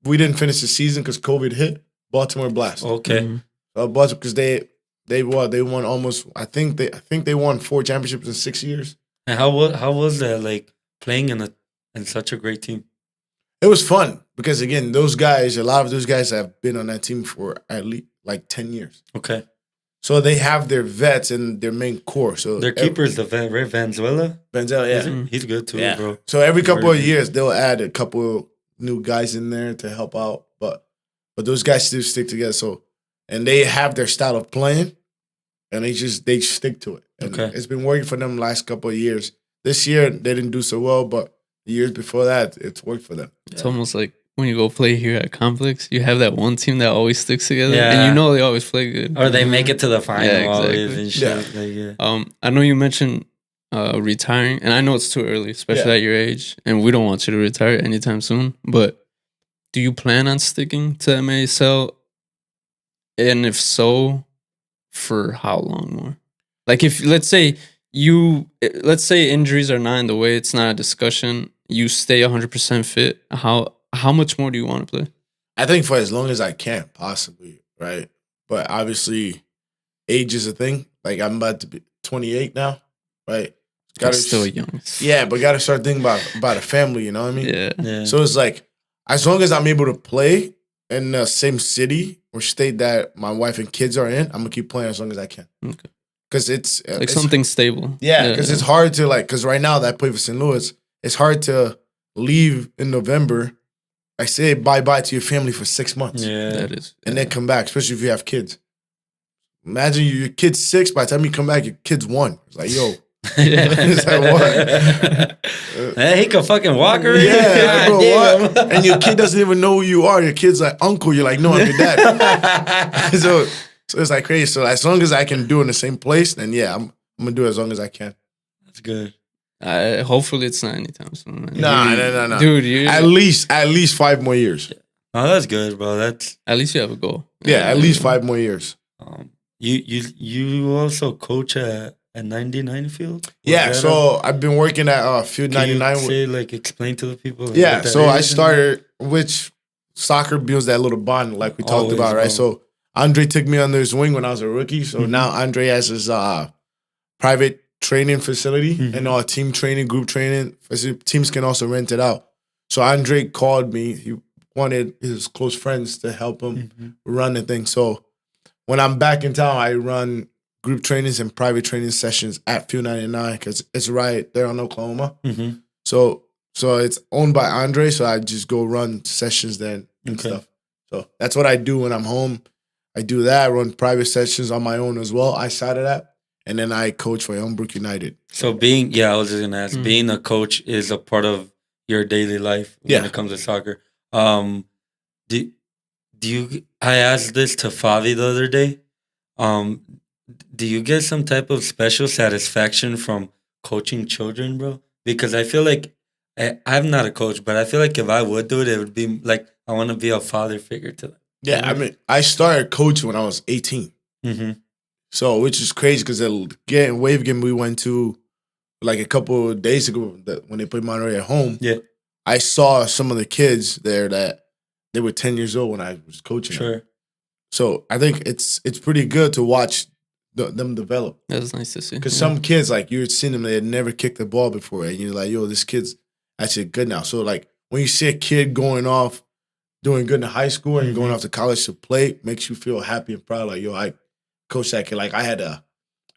we didn't finish the season because COVID hit. Baltimore Blast. Okay. Mhm. Baltimore because they won almost. I think they won 4 championships in 6 years. And how was that like playing in such a great team? It was fun because again, a lot of those guys have been on that team for at least like 10 years. Okay. So they have their vets and their main core. So Their keeper's the vet, right? Vanzuela. Benzel, Is yeah. it? He's good too, Yeah. bro. So every He's couple very of good. years they'll add a couple new guys in there to help out, but those guys still stick together. So and they have their style of playing, and they stick to it. And Okay. it's been working for them the last couple of years. This year they didn't do so well, but the years before that it's worked for them. It's almost like when you go play here at Complex, you have that one team that always sticks together, Yeah. and you know they always play good. Or they make it to the final Yeah, always exactly. and shit. Yeah. Like, yeah. I know you mentioned retiring, and I know it's too early, especially at your age, and we don't want you to retire anytime soon. But do you plan on sticking to MASL? And if so, for how long more? Like if let's say injuries are not in the way, it's not a discussion. You stay 100% fit. How much more do you want to play? I think for as long as I can, possibly, right? But obviously, age is a thing. Like I'm about to be 28 now, right? That's still young. Yeah, but gotta start thinking about a family. You know what I mean? Yeah. Yeah. So it's like, as long as I'm able to play in the same city or state that my wife and kids are in, I'm gonna keep playing as long as I can. Okay. Because it's Like something stable. Yeah, because it's hard to because right now that I play for St. Louis, it's hard to leave in November. I say bye-bye to your family for 6 months. Yeah. That is. And then come back, especially if you have kids. Imagine your kid's 6, by the time you come back, your kid's 1. It's like, yo. It's like, what? Hey, he can fucking walk already. Yeah, bro, God what? And your kid doesn't even know who you are. Your kid's like, uncle. You're like, no, I'm your dad. so it's like crazy. So as long as I can do it in the same place, then yeah, I'm going to do it as long as I can. That's good. Hopefully it's not anytime soon. Man. No. Dude, you At least 5 more years. Oh, that's good, bro. That's at least you have a goal. Yeah, at least 5 more years. You also coach at 99 Field? Yeah, so I've been working at Field Can 99. you say, like, explain to the people? Like, Yeah, what that so I is? started, which soccer builds that little bond like we talked Always, about, right? bro. So Andre took me under his wing when I was a rookie. So Mhm. now Andre has his private training facility Mhm. and all team training, group training. Teams can also rent it out. So Andre called me. He wanted his close friends to help him Mhm. run the thing. So when I'm back in town, I run group trainings and private training sessions at Field 99 because it's right there in Oklahoma. Mhm. So it's owned by Andre, so I just go run sessions then and Okay. stuff. So that's what I do when I'm home. I do that, run private sessions on my own as well, outside of that. And then I coach for Elmbrook United. So I was just gonna ask, being a coach is a part of your daily life when Yeah. it comes to soccer. Do you? I asked this to Favi the other day. um, do you get some type of special satisfaction from coaching children, bro? Because I feel like I'm not a coach, but I feel like if I would do it, it would be like I want to be a father figure to them. Yeah, I mean, I started coaching when I was 18. Mm-hmm. So, which is crazy because the wave game we went to like a couple of days ago when they played Monterey at home, Yeah, I saw some of the kids there that they were 10 years old when I was coaching them. sure. So I think it's pretty good to watch them develop. That's nice to see. Because some kids, like you had seen them, they had never kicked the ball before. And you're like, yo, this kid's actually good now. So like when you see a kid going off, doing good in high school and going off to college to play, makes you feel happy and proud. Like, yo, I coached that kid. Like I had a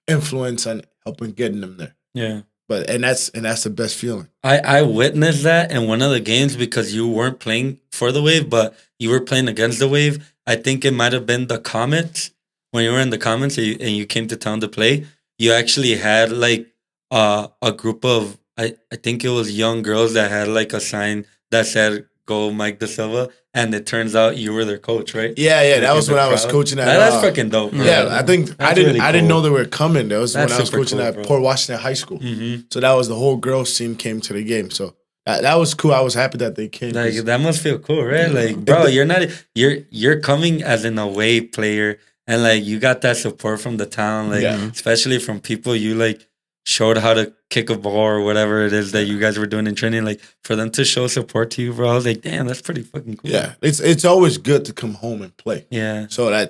influence on helping getting them there. Yeah. But and that's the best feeling. I witnessed that in one of the games because you weren't playing for the Wave, but you were playing against the Wave. I think it might have been the Comets. When you were in the Comets and you came to town to play, you actually had like a group of, I think it was young girls that had like a sign that said, "Go Mike Da-Silva." And it turns out you were their coach, right? Yeah. That was when I was coaching at. That's freaking dope, bro. Yeah, I think I didn't know they were coming. That was when I was coaching at bro. Port Washington High School. Mm-hmm. So that was the whole girls team came to the game. So that was cool. I was happy that they came. Like that must feel cool, right? Like, bro, you're coming as an away player, and like you got that support from the town, like especially from people you like showed how to kick a ball or whatever it is that you guys were doing in training. Like for them to show support to you, bro, I was like, damn, that's pretty fucking cool. Yeah, it's always good to come home and play. Yeah. So I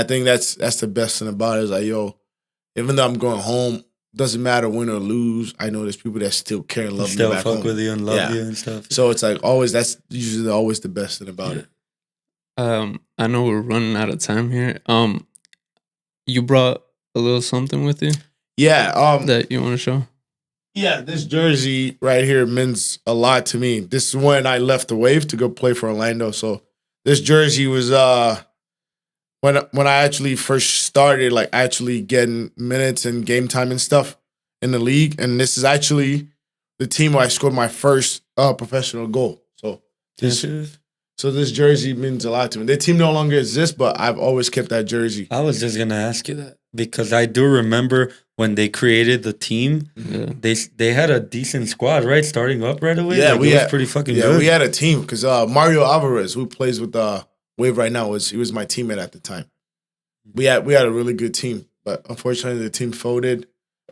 think that's the best thing about it is like, yo, even though I'm going home, doesn't matter win or lose. I know there's people that still care and love me back fuck home. with you and love you and stuff. So it's like always that's usually always the best thing about it. I know we're running out of time here. You brought a little something with you Yeah. that you want to show? Yeah, this jersey right here means a lot to me. This is when I left the Wave to go play for Orlando. So this jersey was when I actually first started, like actually getting minutes and game time and stuff in the league. And this is actually the team where I scored my first professional goal. So this jersey means a lot to me. The team no longer exists, but I've always kept that jersey. I was just gonna ask you that because I do remember when they created the team, they had a decent squad, right? Starting up right away. Yeah, like, it was pretty fucking good. Yeah, we had a team because Mario Alvarez, who plays with Wave right now, he was my teammate at the time. We had a really good team, but unfortunately the team folded.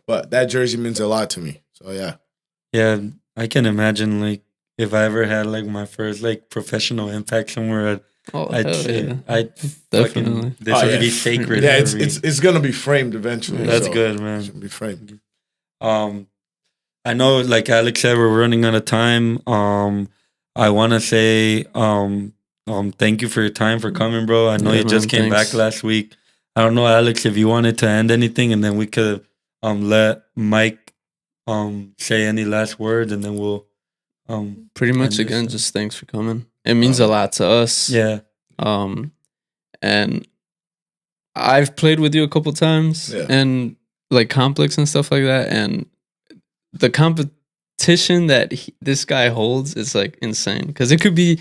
But that jersey means a lot to me. So yeah, I can imagine like if I ever had like my first like professional impact somewhere, I'd Definitely. This would be sacred. Yeah, it's gonna be framed eventually. That's good, man. It's gonna be framed. I know, like Alex said, we're running out of time. I want to say, thank you for your time for coming, bro. I know you just came back last week. I don't know, Alex, if you wanted to end anything, and then we could let Mike say any last words, and then we'll pretty much again, just thanks for coming. It means a lot to us. Yeah. And I've played with you a couple times and like complex and stuff like that, and the competition that this guy holds is like insane because it could be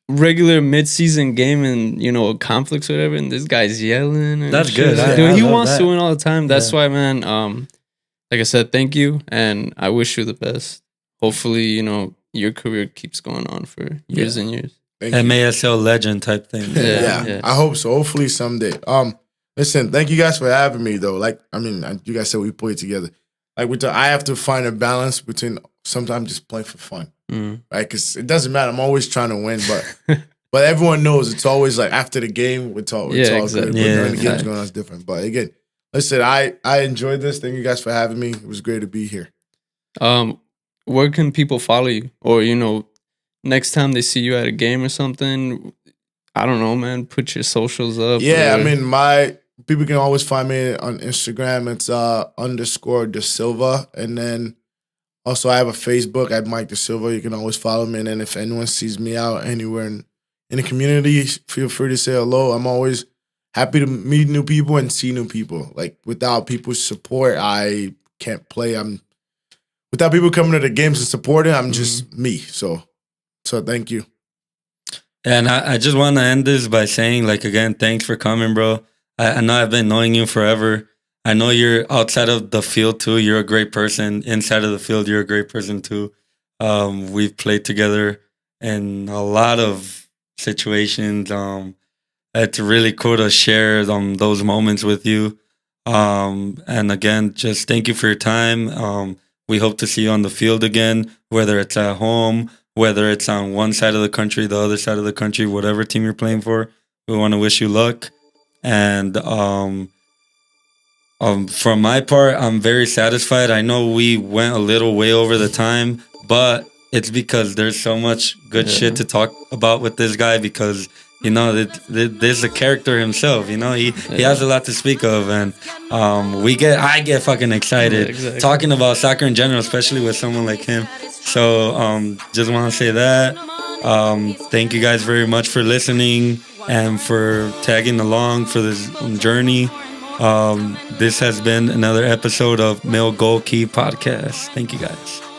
regular mid-season game and conflicts or whatever, and this guy's yelling and that's good. He wants to win all the time. That's why, man, like I said, thank you, and I wish you the best. Hopefully your career keeps going on for years and years. MASL legend type thing. Yeah, I hope so. Hopefully someday. Listen, thank you guys for having me though. Like, I mean, you guys said we played together. Like I have to find a balance between sometimes just playing for fun, right? Because it doesn't matter. I'm always trying to win, but everyone knows it's always like after the game, it's all exactly. good. Yeah, during the game's going on, it's different. But again, listen, I enjoyed this. Thank you guys for having me. It was great to be here. Where can people follow you? Or, next time they see you at a game or something, I don't know, man, put your socials up. Yeah, I mean, people can always find me on Instagram. It's _ Da-Silva. And then also I have a Facebook at Mike Da-Silva. You can always follow me. And then if anyone sees me out anywhere in the community, feel free to say hello. I'm always happy to meet new people and see new people. Like, without people's support, I can't play. Without people coming to the games and supporting, I'm just me. So thank you. And I just want to end this by saying, like, again, thanks for coming, bro. I know I've been knowing you forever. I know you're outside of the field too. You're a great person. Inside of the field, you're a great person too. We've played together in a lot of situations. It's really cool to share those moments with you. And again, just thank you for your time. We hope to see you on the field again, whether it's at home, whether it's on one side of the country, the other side of the country, whatever team you're playing for. We want to wish you luck. And from my part, I'm very satisfied. I know we went a little way over the time, but it's because there's so much good shit to talk about with this guy because, you know, there's a character himself, you know, he has a lot to speak of. And I get fucking excited talking about soccer in general, especially with someone like him. So just want to say that. Thank you guys very much for listening and for tagging along for this journey. This has been another episode of MilGoalKee Podcast. Thank you guys.